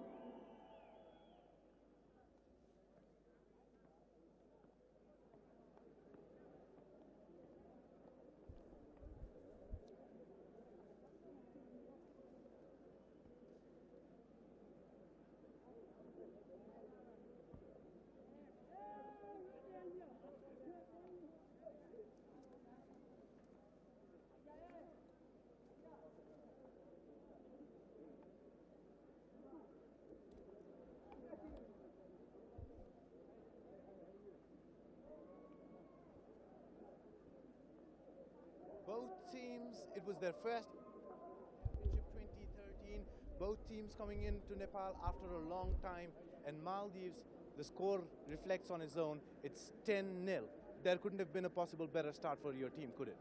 Both teams, it was their first championship 2013. Both teams coming into Nepal after a long time. And Maldives, the score reflects on its own. It's 10-0. There couldn't have been a possible better start for your team, could it?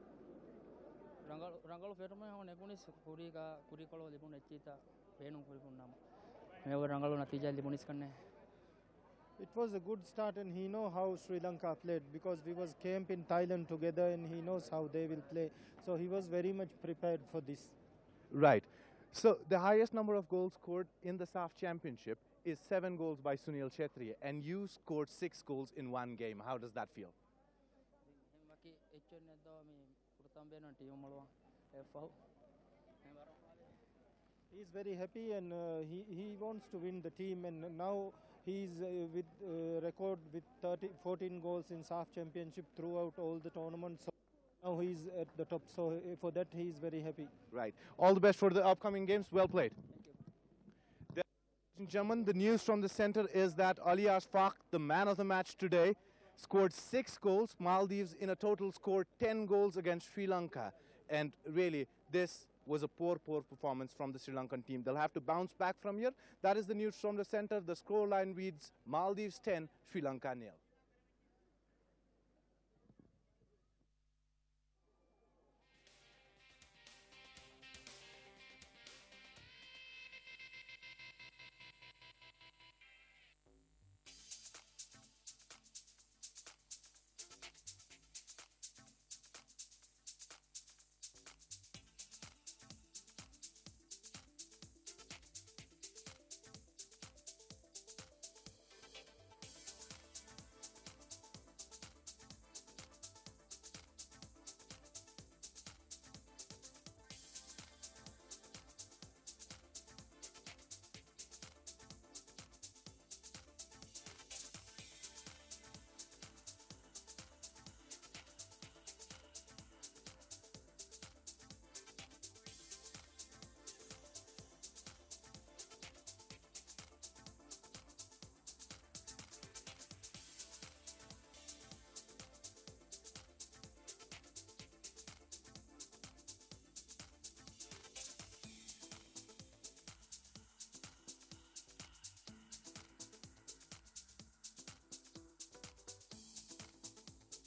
It was a good start, and he know how Sri Lanka played because we was camp in Thailand together, and he knows how they will play. So he was very much prepared for this. Right. So the highest number of goals scored in the SAFF Championship is 7 goals by Sunil Chhetri, and you scored 6 goals in one game. How does that feel? He is very happy, and he wants to win the team, and now he's with record with 14 goals in SAFF Championship throughout all the tournaments. So now he's at the top, so for that he is very happy. Right. All the best for the upcoming games. Well played. Ladies and gentlemen, the news from the center is that A.Ashfaq, the man of the match today, scored 6 goals. Maldives in a total scored 10 goals against Sri Lanka. And really, this was a poor performance from the Sri Lankan team. They'll have to bounce back from here. That is the news from the center. The scoreline reads Maldives 10, Sri Lanka 0.